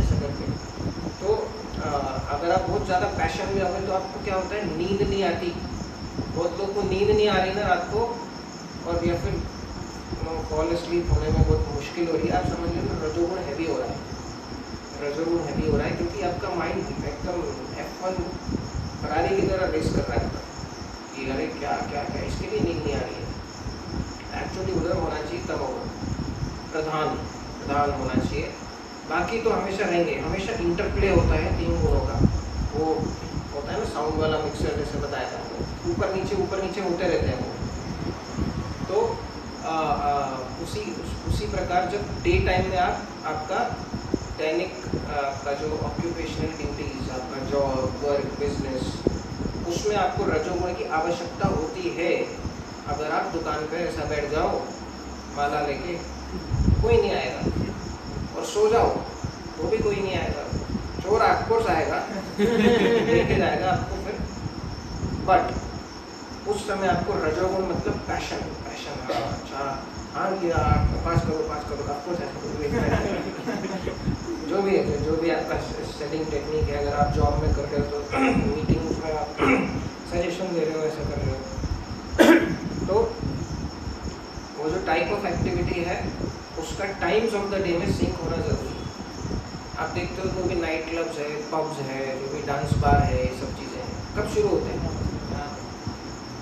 ऐसा करके। तो अगर आप बहुत ज़्यादा पैशन में होंगे तो आपको क्या होता है, नींद नहीं आती। बहुत लोग को नींद नहीं आ रही ना रात को, और या फिर फॉल स्लीप होने में बहुत मुश्किल हो रही है। आप समझ लो रजोगुण हैवी हो रहा है, रजोगुण हैवी हो रहा है, क्योंकि आपका माइंड एकदम F1 फरारी की तरह रेस कर रहा है कि अरे क्या क्या क्या, इसके लिए नींद नहीं आ रही है। एक्चुअली उधर होना चाहिए तमोगुण, प्रधान होना चाहिए। बाकी तो हमेशा रहेंगे, हमेशा इंटरप्ले होता है तीन गुणों का। वो होता है ना साउंड वाला मिक्सर, जैसे बताया था, ऊपर नीचे होते रहते हैं वो। तो उसी प्रकार जब डे टाइम में आपका दैनिक का जो ऑक्यूपेशनल ड्यूटीज, आपका जॉब, वर्क, बिजनेस, उसमें आपको रजोगुण की आवश्यकता होती है। अगर आप दुकान पे ऐसा बैठ जाओ माला लेके, कोई नहीं आएगा, और सो जाओ तो भी कोई नहीं आएगा। चोर ऑफकोर्स आएगा, लेके जाएगा आपको फिर, बट उस समय आपको रजोगुण मतलब पैशन, अच्छा हाँ किया, पास करो ऑफकोर्स जो भी आपका सेटिंग टेक्निक है। अगर आप जॉब में कर रहे हो तो मीटिंग्स में आप सजेशन दे रहे हो, ऐसा कर रहे हो, तो वो जो टाइप ऑफ एक्टिविटी है उसका टाइम्स ऑफ द डे में सिंक होना ज़रूरी है। आप देखते हो जो भी नाइट क्लब्स है, पब्स है, जो भी डांस बार है, ये सब चीज़ें हैं, कब शुरू होते हैं?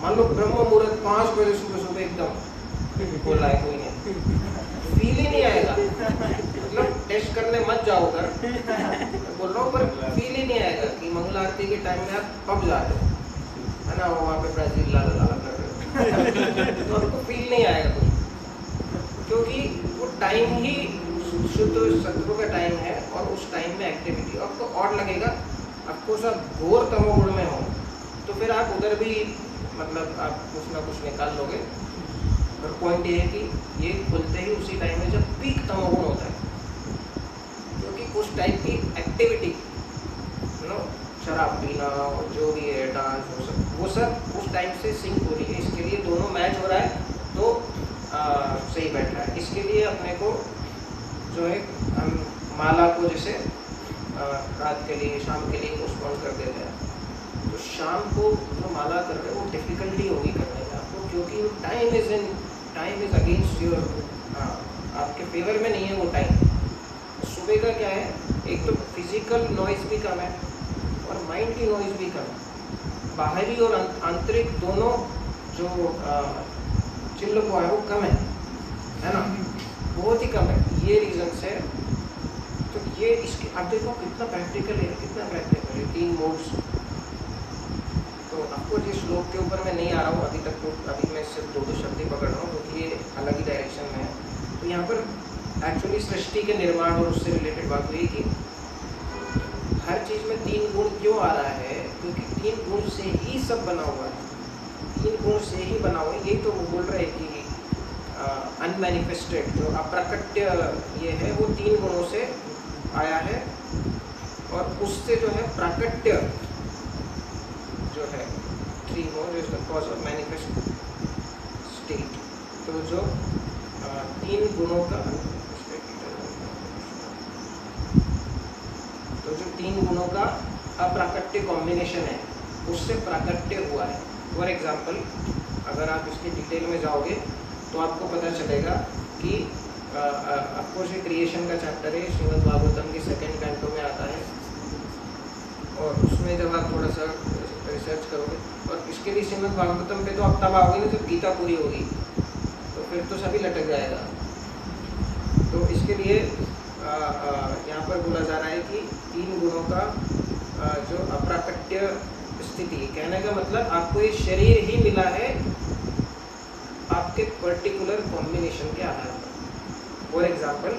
मान लो ब्रह्म मुहूर्त 5 बजे सुबह एकदम बोला है, कोई नहीं, फील ही नहीं आएगा। मतलब टेस्ट करने मत जाओ उधर, बोल रहा हूँ, पर फील ही नहीं आएगा कि मंगल आरती के टाइम में आप पब जा रहे हो, है ना, वहाँ पे ब्राज़ील ला कर रहे हो, तो आपको फील नहीं आएगा कुछ, क्योंकि वो टाइम ही शुद्ध सत्व का टाइम है, और उस टाइम में एक्टिविटी आपको और लगेगा। आपको सब घोर तमोगुण में हो तो फिर आप उधर भी मतलब आप कुछ ना कुछ निकाल लोगे। और पॉइंट ये है कि ये खुलते ही उसी टाइम में जब पीक तमोगुण होता है, क्योंकि उस टाइप की एक्टिविटी शराब पीना, जो भी है, डांस, वो सब उस टाइम से सिंक हो रही है। इसके लिए दोनों मैच हो रहा है तो सही बैठ रहा है। इसके लिए अपने को जो है हम माला को जैसे रात के लिए, शाम के लिए पोस्टपोन कर देते हैं, तो शाम को जो माला कर रहे हैं वो डिफ़िकल्टी होगी करने में आपको, क्योंकि टाइम इज़ अगेंस्ट योर, आपके फेवर में नहीं है वो टाइम। सुबह का क्या है, एक तो फिजिकल नॉइज़ भी कम है और माइंड की नॉइज़ भी कम है। बाहरी और आंतरिक दोनों जो चिल्ल को है वो कम है ना, बहुत ही कम है। ये रीज़न से तो ये इसके आप देखो कितना प्रैक्टिकल है 3 मोड्स। तो आपको जिस श्लोक के ऊपर मैं नहीं आ रहा हूँ अभी तक, तो अभी मैं सिर्फ 2 शब्द ही पकड़ रहा हूँ, क्योंकि ये अलग ही डायरेक्शन में है। तो यहाँ पर एक्चुअली सृष्टि के निर्माण और उससे रिलेटेड बात हुई कि हर चीज़ में 3 गुण क्यों आ रहा है, क्योंकि 3 गुण से ही सब बना हुआ है, 3 गुण से ही बना हुआ है। यही तो वो बोल रहे हैं कि अनमैनिफेस्टेड जो अप्रकट्य ये है वो 3 गुणों से आया है, और उससे जो है प्राकट्य जो है 3 more is the cause of manifest state. तो जो 3 गुणों का अप्राकट्य कॉम्बिनेशन है, उससे प्राकट्य हुआ है। फॉर एग्जाम्पल अगर आप इसके डिटेल में जाओगे तो आपको पता चलेगा कि आपको जो क्रिएशन का चैप्टर है श्रीमद् भागवतम के 2nd कैंटो में आता है, और उसमें जब आप थोड़ा सा रिसर्च करोगे, और इसके लिए श्रीमद् भागवतम पे तो आप तब आओगे ना जब गीता पूरी होगी, तो फिर तो सभी लटक जाएगा। तो इसके लिए यहाँ पर बोला जा रहा है कि 3 गुणों का जो अप्राकट्य स्थिति, कहने का मतलब आपको ये शरीर ही मिला है आपके पर्टिकुलर कॉम्बिनेशन के आधार पर। फॉर एग्जाम्पल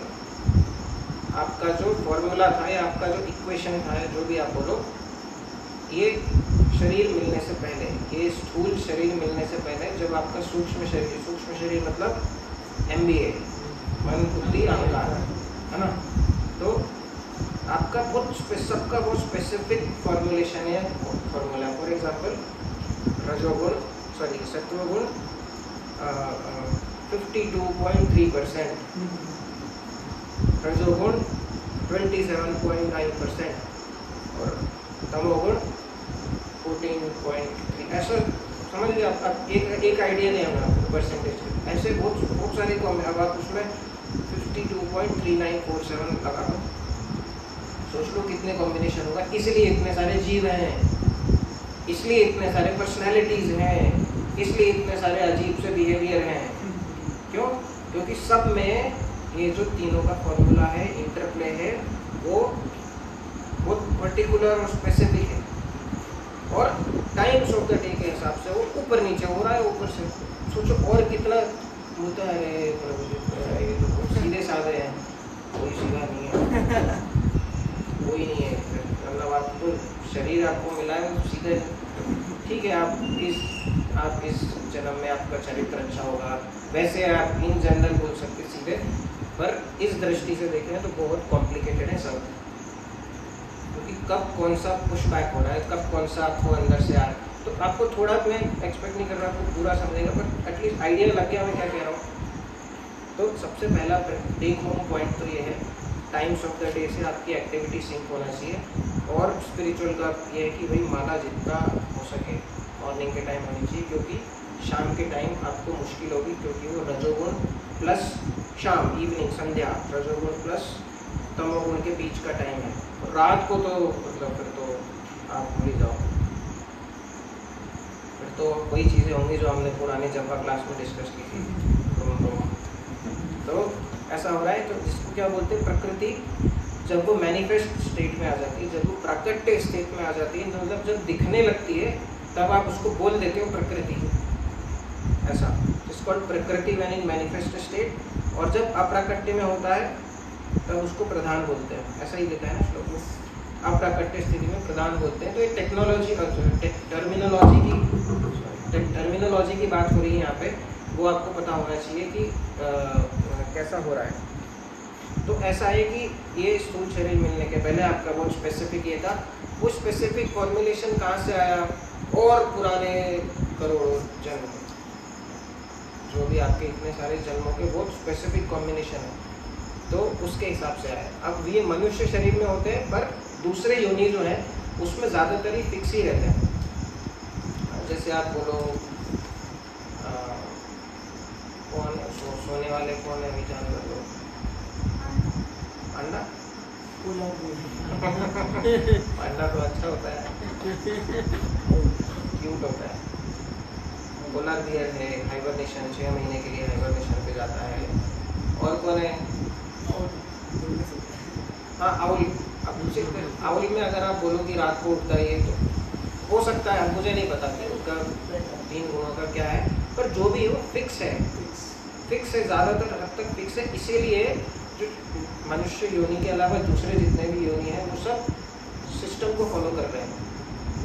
आपका जो फॉर्मूला था या आपका जो इक्वेशन था, जो भी आप बोलो, ये शरीर मिलने से पहले, ये स्थूल शरीर मिलने से पहले जब आपका सूक्ष्म शरीर मतलब MBA, मन बुद्धि अहंकार, है ना, तो आपका सबका बहुत स्पेसिफिक फॉर्मुलेशन है, फॉर्मूला। फॉर एग्जांपल सत्वगुण 52.3%, रजोगुण 27.9% और तमोगुण 14.3। ऐसा समझ लीजिए आप एक आइडिया नहीं है आपको परसेंटेज। ऐसे बहुत सारे को अब आप उसमें 52.3947 लगा दो, सोच लो कितने कॉम्बिनेशन होगा। इसलिए इतने सारे जीव हैं, इसलिए इतने सारे पर्सनैलिटीज़ हैं, इसलिए इतने सारे अजीब से बिहेवियर हैं। क्यों? क्योंकि सब में ये जो तीनों का फॉर्मूला है, इंटरप्ले है, वो बहुत पर्टिकुलर और स्पेसिफिक है और टाइम्स ऑफ द डे के हिसाब से वो ऊपर नीचे हो रहा है। ऊपर से सोचो और कितना होता है प्रभु जी, ये तो सीधे साधे हैं, कोई सीधा नहीं है, कोई नहीं है। मतलब आपको शरीर आपको मिला है वो सीधे, ठीक है, आप इस जन्म में आपका चरित्र अच्छा होगा, वैसे आप इन जनरल बोल सकते सीधे, पर इस दृष्टि से देखें तो बहुत कॉम्प्लिकेटेड है सब। क्योंकि कब कौन सा पुश बैक हो रहा है, कब कौन सा आपको अंदर से आ रहा है, तो आपको थोड़ा, मैं एक्सपेक्ट नहीं कर रहा आपको पूरा समझेगा, पर एटलीस्ट आइडिया लग गया मैं क्या कह रहा हूँ। तो सबसे पहला टेक होम पॉइंट तो ये है, टाइम्स ऑफ द डे से आपकी एक्टिविटी सिंक होना चाहिए। और स्पिरिचुअल का ये है कि भाई माला जितना हो सके मॉर्निंग के टाइम होनी चाहिए, क्योंकि शाम के टाइम आपको मुश्किल होगी, क्योंकि वो रजोगुण प्लस शाम, इवनिंग, संध्या, रजोगुण प्लस तमोगुण के बीच का टाइम है। रात को तो मतलब फिर तो आप भूल जाओ, फिर तो वही चीज़ें होंगी जो हमने पुराने जब्बा क्लास में डिस्कस की थी। तो ऐसा हो रहा है, तो जिसको क्या बोलते हैं, प्रकृति जब वो मैनिफेस्ट स्टेट में आ जाती है, जब वो प्राकट्य स्टेट में आ जाती है, तो मतलब जब दिखने लगती है तब आप उसको बोल देते हो प्रकृति, ऐसा जिसको प्रकृति व्हेन इन मैनिफेस्ट स्टेट। और जब अप्राकट्य में होता है तब उसको प्रधान बोलते हैं, ऐसा ही लिखा है ना श्लोक में, अप्राकट्य स्थिति में प्रधान बोलते हैं। तो ये टेक्नोलॉजी टर्मिनोलॉजी की बात हो रही है यहाँ पे, वो आपको पता होना चाहिए कि कैसा हो रहा है। तो ऐसा है कि ये स्थूल शरीर मिलने के पहले आपका बहुत स्पेसिफिक ये था, वो स्पेसिफिक फॉर्मुलेशन कहाँ से आया, और पुराने करोड़ों जन्म, जो भी आपके इतने सारे जन्मों के बहुत स्पेसिफिक कॉम्बिनेशन है, तो उसके हिसाब से आया। अब ये मनुष्य शरीर में होते हैं, पर दूसरे योनि जो है उसमें ज़्यादातर ही फिक्स ही रहते हैं। जैसे आप बोलो कौन सोने वाले कौन है, अभी जानवर लोग, अंडा अंडा तो अच्छा होता है, क्यूट होता है। पोलर बियर है, हाइबरनेशन, 6 महीने के लिए हाइबरनेशन पे जाता है। और कौन है, हाँ आउल। अब आउल में अगर आप बोलो कि रात को उठता है, तो हो सकता है, मुझे नहीं पता कि उसका 3 गुणों का क्या है, पर जो भी हो फिक्स है, ज़्यादातर हद तक फिक्स है। इसीलिए जो मनुष्य योनि के अलावा दूसरे जितने भी योनि हैं वो सब सिस्टम को फॉलो कर रहे हैं,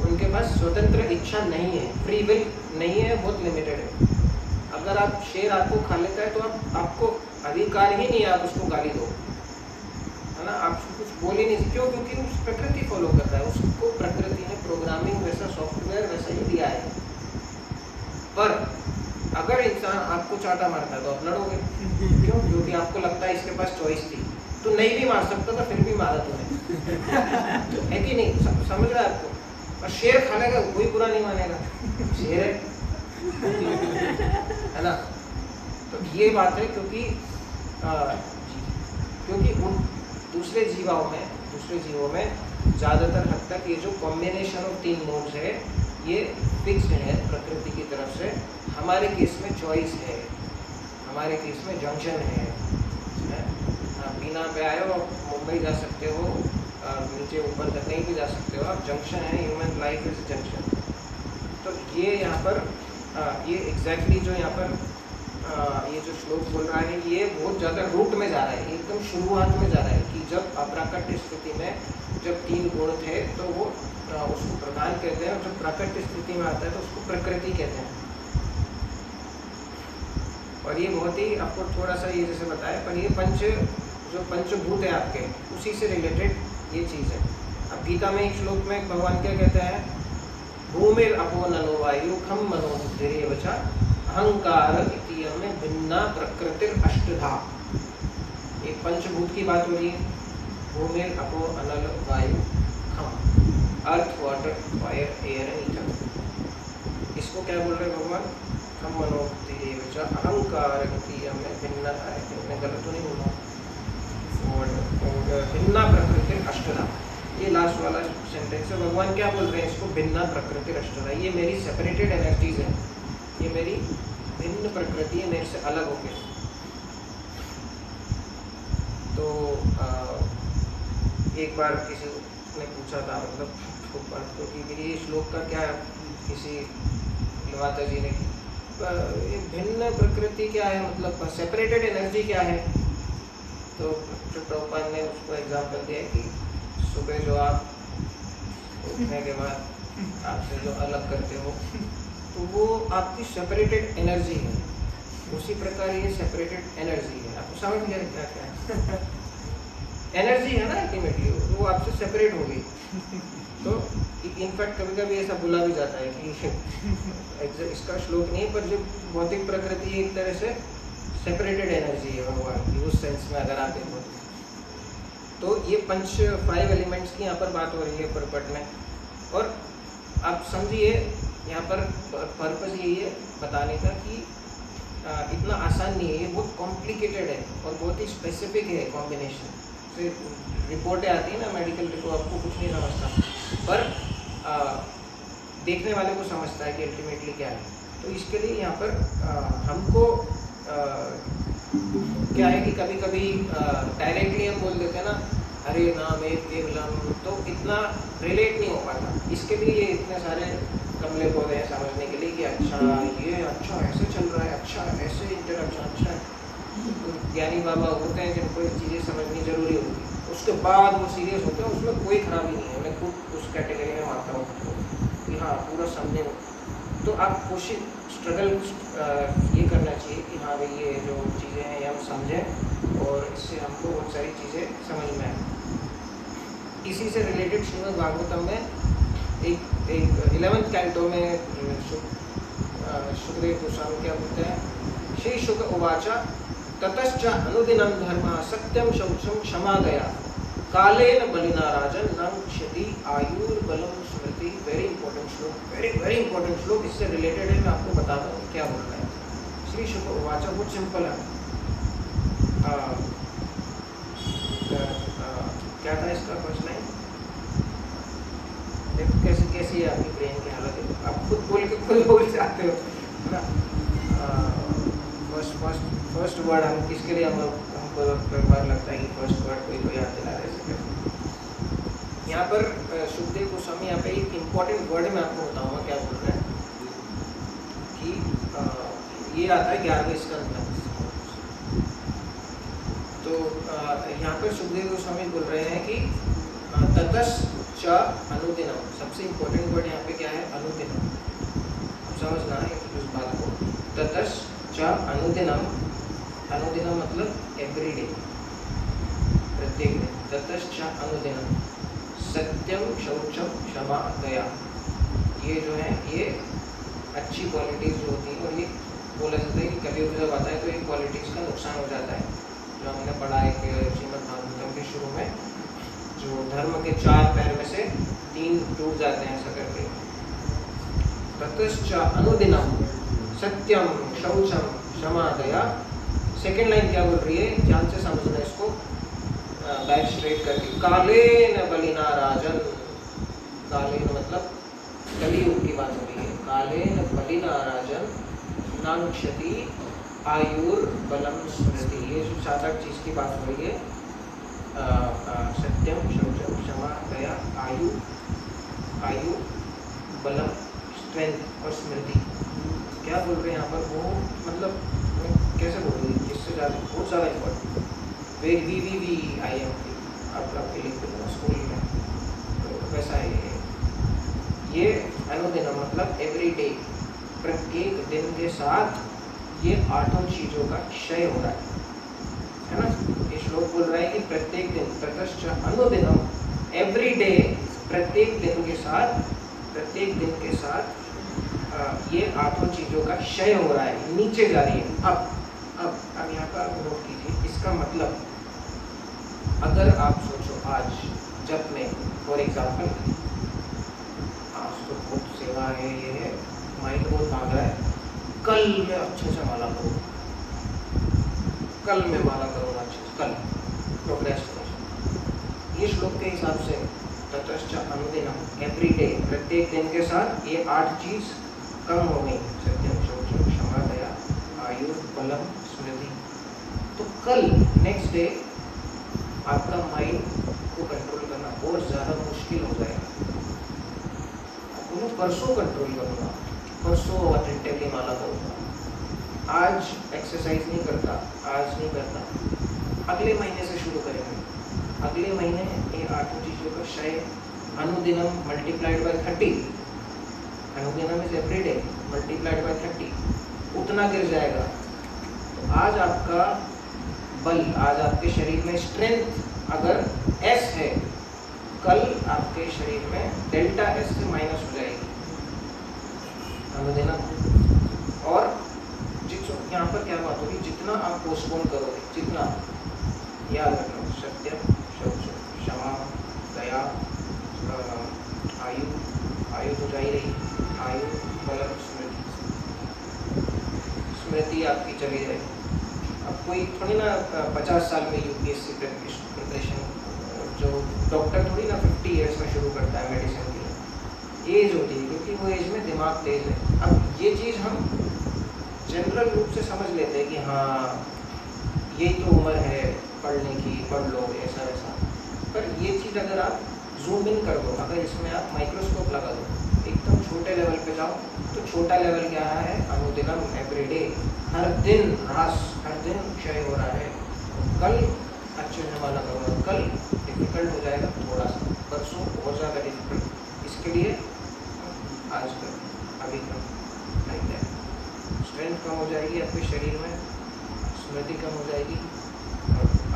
उनके पास स्वतंत्र इच्छा नहीं है, फ्री विल नहीं है, बहुत लिमिटेड है। अगर आप शेर आपको खा लेता है तो आपको अधिकार ही नहीं है आप उसको गाली दो, है ना, आप कुछ बोल ही नहीं। क्यों? क्योंकि उस प्रकृति फॉलो कर रहा है, उसको प्रकृति ने प्रोग्रामिंग वैसा, सॉफ्टवेयर वैसा ही दिया है। पर अगर इंसान आपको चाटा मारता है तो आप लड़ोगे, क्यों? क्योंकि आपको लगता है इसके पास चॉइस थी, तो नहीं भी मार सकता था, फिर भी मारा तुम्हें है कि नहीं? समझ रहा है आपको? और शेर खाने का कोई बुरा नहीं मानेगा, शेर है ना। तो ये बात है, क्योंकि उन दूसरे जीवों में ज़्यादातर हद तक ये जो कॉम्बिनेशन ऑफ 3 मोड्स है ये फिक्स्ड है प्रकृति की तरफ से। हमारे केस में चॉइस है, हमारे केस में जंक्शन है। आप बीना पे आए हो, मुंबई जा सकते हो, नीचे ऊपर तक कहीं भी जा सकते हो, आप जंक्शन है, ह्यूमन लाइफ इज जंक्शन। तो ये यहाँ पर ये एग्जैक्टली जो यहाँ पर ये जो श्लोक बोल रहा है, ये बहुत ज़्यादा रूट में जा रहा है, एकदम शुरुआत में जा रहा है कि जब अप्राकट्य स्थिति में जब 3 गुण थे तो वो उसको प्रधान कहते हैं, और जब प्रकट स्थिति में आता है तो उसको प्रकृति कहते हैं। और ये बहुत ही आपको थोड़ा सा ये जैसे बताया, पर ये जो पंचभूत है आपके, उसी से रिलेटेड ये चीज़ है। अब गीता में एक श्लोक में भगवान क्या कहते हैं, भूमिर अपो नलो वायु खम मनो बुद्धिरेव च अहंकार इति में भिन्ना प्रकृतिर अष्टधा। एक पंचभूत की बात हो रही है, भूमिर अपो अनल वायु खम, earth water fire air and ether. इसको क्या बोल रहे हैं भगवान, खम मनो बुद्धिरेव च अहंकार इति में भिन्ना, मैं गलत तो नहीं बोला, भिन्ना प्रकृतिर अष्टधा। ये लास्ट वाला सेंटेंस है, भगवान क्या बोल रहे हैं इसको, भिन्ना प्रकृति अष्टधा। ये मेरी सेपरेटेड एनर्जीज है, ये मेरी भिन्न प्रकृति है, मेरे से अलग हो गए। तो एक बार किसी ने पूछा था, मतलब तो कि ये श्लोक का क्या, किसी माता जी ने, ये भिन्न प्रकृति क्या है, मतलब सेपरेटेड एनर्जी क्या है। तो प्रभुपाद ने उसको एग्जाम्पल दिया कि सुबह जो आप उठने के बाद आपसे जो अलग करते हो, तो वो आपकी सेपरेटेड एनर्जी है। उसी प्रकार ये सेपरेटेड एनर्जी है। आपको समझ गया क्या क्या है? एनर्जी है ना अल्टीमेटली, वो आपसे सेपरेट हो गई। तो इनफैक्ट कभी कभी ऐसा बोला भी जाता है कि इसका श्लोक नहीं, पर जो भौतिक प्रकृति एक तरह से सेपरेटेड एनर्जी है भगवान की, उस सेंस में अगर आप देखो तो ये 5 एलिमेंट्स की यहाँ पर बात हो रही है परपट में। और आप समझिए यहाँ पर पर्पस यही है बताने का कि इतना आसान नहीं है, ये बहुत कॉम्प्लिकेटेड है और बहुत ही स्पेसिफिक है कॉम्बिनेशन से। रिपोर्टें आती है ना मेडिकल रिपोर्ट, आपको कुछ नहीं समझता, पर देखने वाले को समझता है कि अल्टीमेटली क्या है। तो इसके लिए यहाँ पर हमको क्या है कि कभी कभी डायरेक्टली हम बोल देते हैं ना, हरे नाम एक केवलम, तो इतना रिलेट नहीं हो पाता। इसके लिए ये इतने सारे कमले पौधे हैं समझने के लिए कि अच्छा ये अच्छा ऐसे चल रहा है, अच्छा ऐसे इंटरेक्शन अच्छा है। तो ज्ञानी बाबा होते हैं जिनको ये चीज़ें समझनी जरूरी होती है, उसके बाद वो सीरियस होते हैं, उसमें कोई खराबी नहीं है। मैं खुद उस कैटेगरी में मानता हूँ कि हाँ पूरा समझने हो। तो आप कोशिश स्ट्रगल ये करना चाहिए कि हाँ भाई ये जो चीज़ें हैं ये हम समझें और इससे हमको बहुत सारी चीज़ें समझ में आए। इसी से रिलेटेड श्रीमद् भागवतम में एक 11th कैंटो में सुखदेव गोस्वामी क्या बोलते हैं, श्री शुक उवाचा ततश्च अनुदिनं धर्मः सत्यम शौचम क्षमा दया कालेन बलिना राजन न क्षति आयुर्बलम स्मृति। वेरी इंपॉर्टेंट श्लोक, वेरी इंपॉर्टेंट श्लोक। इससे रिलेटेड है, मैं आपको बताता हूँ क्या बोल रहा है। श्री शुक उवाचा बहुत सिंपल है। क्या था इसका फर्स्ट लाइन, कैसी है आपकी ब्रेन की हालत, आप खुद बोल जाते हो ना। फर्स्ट वर्ड हम किसके लिए हमको बार लगता है कि फर्स्ट वर्ड कोई याद दिला रहे। यहाँ पर सुखदेव गोस्वामी यहाँ पे एक इम्पॉर्टेंट वर्ड मैं आपको बताऊंगा क्या बोल रहे हैं कि ये आता है 11वें स्कंद में। तो यहाँ पर सुखदेव गोस्वामी बोल रहे हैं कि ततश्च अनुदिनम, सबसे इम्पोर्टेंट वर्ड यहाँ पे क्या है, अनुदिनम। अब समझना है उस बात को। ततश्च अनुदिनम, अनुदिनम मतलब एवरीडे, प्रत्येक दिन। ततश्च अनुदिनम सत्यम शौचम क्षमा दया, ये जो है ये अच्छी क्वालिटीज़ जो होती हैं। और ये बोला जाता है कि कलयुग जब आता है तो ये क्वालिटीज़ का नुकसान हो जाता है, जो हमने पढ़ा है कि श्रीमद् भागवतम के शुरू में, जो धर्म के 4 पैर में से 3 टूट जाते हैं ऐसा करके। ततश्च अनुदिनम सत्यम शौचम क्षमा दया। सेकेंड लाइन क्या बोल रही है, ध्यान से समझना इसको, बैक स्ट्रेट करके। कालेन बलिना राजन, कालेन मतलब कलियुग की बात हो रही है। कालेन बलिना राजन न क्षति आयुर्बलम स्मृति, ये जो 7-8 चीज़ की बात हो रही है। सत्यम शौचम क्षमा दया आयु बलम स्ट्रेंथ और स्मृति। क्या बोल रहे हैं यहाँ पर, वो मतलब कैसे बोल रही है, इससे ज़्यादा बहुत ज़्यादा इम्पोर्टेंट। VVVIM आपके लिख देना स्कूल में, तो वैसा है। ये अनुदिनम मतलब एवरीडे, प्रत्येक दिन के साथ ये 8 चीजों का क्षय हो रहा है ना। ये श्लोक बोल रहा है कि प्रत्येक दिन, ततश्च अनुदिनम, एवरीडे, प्रत्येक दिन के साथ ये 8 चीजों का क्षय हो रहा है, नीचे जा रही है। अब यहाँ पर आप नोट कीजिए, इसका मतलब अगर आप सोचो आज जब मैं फॉर एग्जाम्पल, आज तो बहुत सेवा है, ये है, माइंड बहुत भाग रहा है, कल मैं अच्छे से माला करूँगा, कल मैं माला करूँगा अच्छे से, कल प्रोक्रेस्टिनेशन। ये श्लोक के हिसाब से ततश्च अनुदिनम, एवरीडे, प्रत्येक दिन के साथ ये 8 चीज कम हो गई, सत्यम, शौचम, क्षमा, दया, आयु, बलम, स्मृति। तो कल नेक्स्ट डे आपका माइंड को कंट्रोल करना और ज़्यादा मुश्किल हो जाएगा। आपको मैं परसों कंट्रोल करूँगा, परसों अटेंटिवली माला करूँगा, आज एक्सरसाइज नहीं करता, आज नहीं करता, अगले महीने से शुरू करेंगे। अगले महीने ये 8 चीज़ों का क्षय, अनुदिनम मल्टीप्लाइड बाय 30, अनुदिनम इज एवरीडे मल्टीप्लाइड बाय 30, उतना गिर जाएगा। तो आज आपका बल, आज आपके शरीर में स्ट्रेंथ अगर S है, कल आपके शरीर में डेल्टा S से माइनस हो जाएगी अनुदिनम। और यहाँ पर क्या बात होगी, जितना आप पोस्टपोन करोगे, जितना, याद रखना, सत्यम, शौच, क्षमा, दया, आयु तो जा ही रही, आयु, बलम, स्मृति आपकी चली जाएगी। अब कोई थोड़ी ना 50 साल में यूपीएससी प्रिपरेशन, जो डॉक्टर थोड़ी ना 50 ईयर्स में शुरू करता है मेडिसिन की, एज होती है, क्योंकि वो एज में दिमाग तेज है। अब ये चीज़ हम जनरल रूप से समझ लेते हैं कि हाँ यही तो उम्र है पढ़ने की, पढ़ लो, ऐसा ऐसा। पर ये चीज़ अगर आप जूम इन कर दो, अगर इसमें आप माइक्रोस्कोप लगा दो, एकदम छोटे लेवल पे जाओ, तो छोटा लेवल क्या है, अनुदिनम, एवरीडे, हर दिन ह्रास, हर दिन क्षय हो रहा है। कल अच्छे से माला करूँगा, कल डिफिकल्ट हो जाएगा थोड़ा सा, परसों बहुत ज़्यादा डिफिकल्ट, इसके लिए आज कर, अभी कर, लाइक दैट। स्ट्रेंथ कम हो जाएगी आपके शरीर में, स्मृति कम हो जाएगी,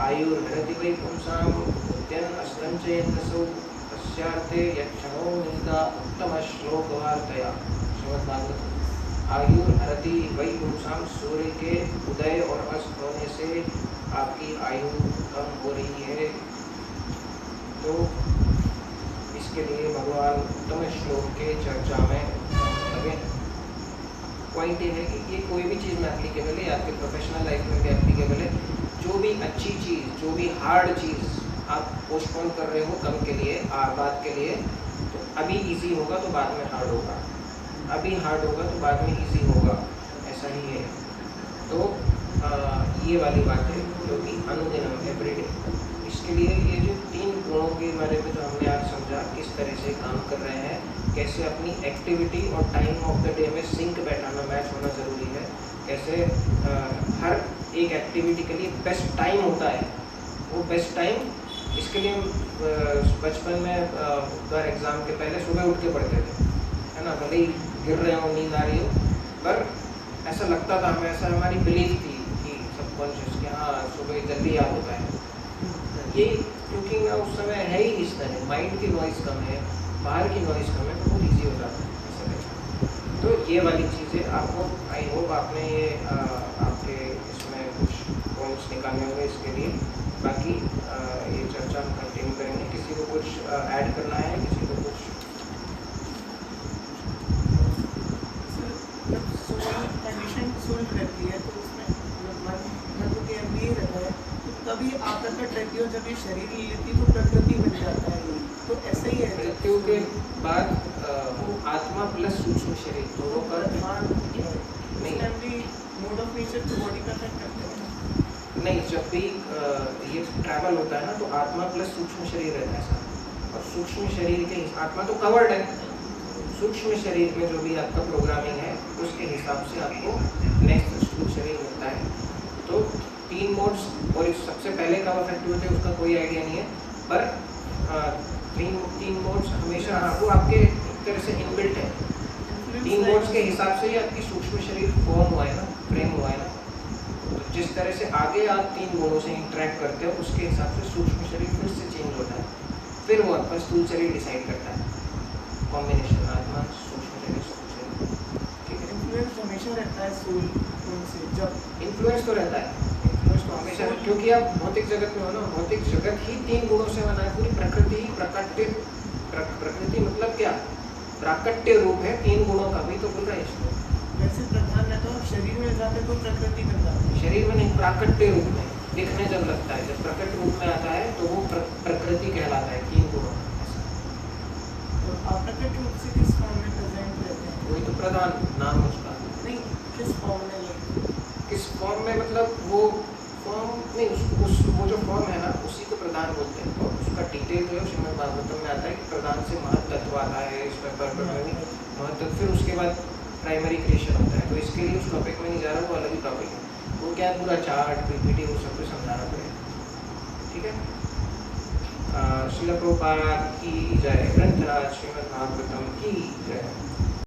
आयु हरति वै पुंसाम उद्यन अस्तंचयन्तसौ तस्यार्थे यक्षणो नीता उत्तम श्लोक वार्तया। श्रीमद् भागवत। आयु हरति वै पुंसाम, सूर्य के उदय और अस्त होने से आपकी आयु कम हो रही है। तो इसके लिए भगवान उत्तम श्लोक के चर्चा में लगे। पॉइंट ये है कि ये कोई भी चीज़ में एप्लीकेबल है, आपके प्रोफेशनल लाइफ में भी एप्लीकेबल है। जो भी अच्छी चीज़, जो भी हार्ड चीज़ आप पोस्टपोन कर रहे हो कल के लिए, बाद के लिए, तो अभी इजी होगा तो बाद में हार्ड होगा, अभी हार्ड होगा तो बाद में इजी होगा, ऐसा ही है। तो ये वाली बात है जो कि अनुदिनम, एवरीडे। इसके लिए ये जो 3 गुणों के बारे में जो हमने आज समझा, किस तरह से काम कर रहे हैं, कैसे अपनी एक्टिविटी और टाइम ऑफ द डे में सिंक बैठाना, मैच होना ज़रूरी है, कैसे हर एक एक्टिविटी के लिए बेस्ट टाइम होता है, वो बेस्ट टाइम, इसके लिए बचपन में हर एग्ज़ाम के पहले सुबह उठ के पढ़ते थे, है ना, भले ही गिर रहे हो, नींद आ रही हो, पर ऐसा लगता था हमें, ऐसा हमारी बिलीफ थी कि सबकॉन्शियस कि हाँ सुबह जल्दी याद होता है। ये क्योंकि ना उस समय है ही इस तरह, माइंड की नॉइज़ कम है, बाहर की नॉइज़ कम है, तो बहुत ईजी हो जाता है ऐसा लगता। तो ये वाली चीज़ें आपको, आई होप आपने ये आपके इसमें कुछ पॉइंट्स निकालने होंगे इसके लिए। बाकी ये चर्चा हम कंटिन्यू करेंगे। किसी को कुछ ऐड करना है, किसी को कुछ? कंडीशन सोल्व रहती है तो उसमें मन के एमडी रहता है, तो तभी आपका ट्रेकियो जब ये शरीर ले लेती है तो प्रकृति बन जाता है, तो ऐसा ही है। मृत्यु के बाद आत्मा प्लस सूक्ष्म शरीर दोनों का नहीं, मोड ऑफ नेचर तो बॉडी का अफेक्ट करते हैं। नहीं, जब भी ये ट्रैवल होता है ना, तो आत्मा प्लस सूक्ष्म शरीर रहता है साथ, और सूक्ष्म शरीर के, आत्मा तो कवर्ड है, सूक्ष्म शरीर में जो भी आपका प्रोग्रामिंग है उसके हिसाब से आपको नेक्स्ट स्थूल शरीर मिलता है। तो 3 मोड्स, और इस सबसे पहले कब अफेक्ट होते हैं उसका कोई आइडिया नहीं है, पर 3 मोड्स हमेशा, हाँ, वो आपके एक तरह से इनबिल्ट है। Influence 3 like- मोड्स के हिसाब से ही आपकी सूक्ष्म शरीर फॉर्म हुआ है ना, फ्रेम हुआ है ना। तो जिस तरह से आगे आप 3 गुणों से इंटरेक्ट करते हो उसके हिसाब से सूक्ष्म शरीर फिर से चेंज होता है, फिर वो आपका स्थूल शरीर डिसाइड करता है, कॉम्बिनेशन आत्मा सूक्ष्म शरीर स्थूल शरीर। ठीक है, इन्फ्लुएंस हमेशा रहता है सोल उनसे, जब इन्फ्लुएंस तो रहता है, इन्फ्लुएंस तो हमेशा है, क्योंकि आप भौतिक जगत में हो ना, भौतिक जगत ही 3 गुणों से बना है, पूरी प्रकृति ही प्रकृति मतलब क्या, प्राकट्य रूप है 3 गुणों का, भी तो बोल रहे हैं इसमें। वैसे प्रधान रहता है और शरीर में जाते तो प्रकृति बन जाती है। शरीर में नहीं, प्राकट्य रूप में दिखने जब लगता है, जब प्रकट रूप में आता है तो वो प्रकृति कहलाता है 3 गुणों का। तो आप प्रकट रूप से किस फॉर्म में प्रेजेंट रहते हैं? वही तो प्रधान नाम है उसका। नहीं, किस फॉर्म में लगते? किस फॉर्म में मतलब वो फॉर्म नहीं, उस वो जो फॉर्म है ना उसी को प्रधान बोलते हैं। तो उसका डिटेल जो है श्रीमद् भागवतम में आता है कि प्रधान से महत तत्व आता है, इसमें महत तत्व, फिर उसके बाद प्राइमरी क्रिएशन होता है। तो इसके लिए उस टॉपिक में नहीं जा रहा, वो अलग ही टॉपिक है, वो क्या पूरा चार्ट पीपीटी वो सब कुछ समझाना पड़ेगा। ठीक है, श्रील प्रभुपाद की जय, ग्रंथराज श्रीमद् भागवतम की जय।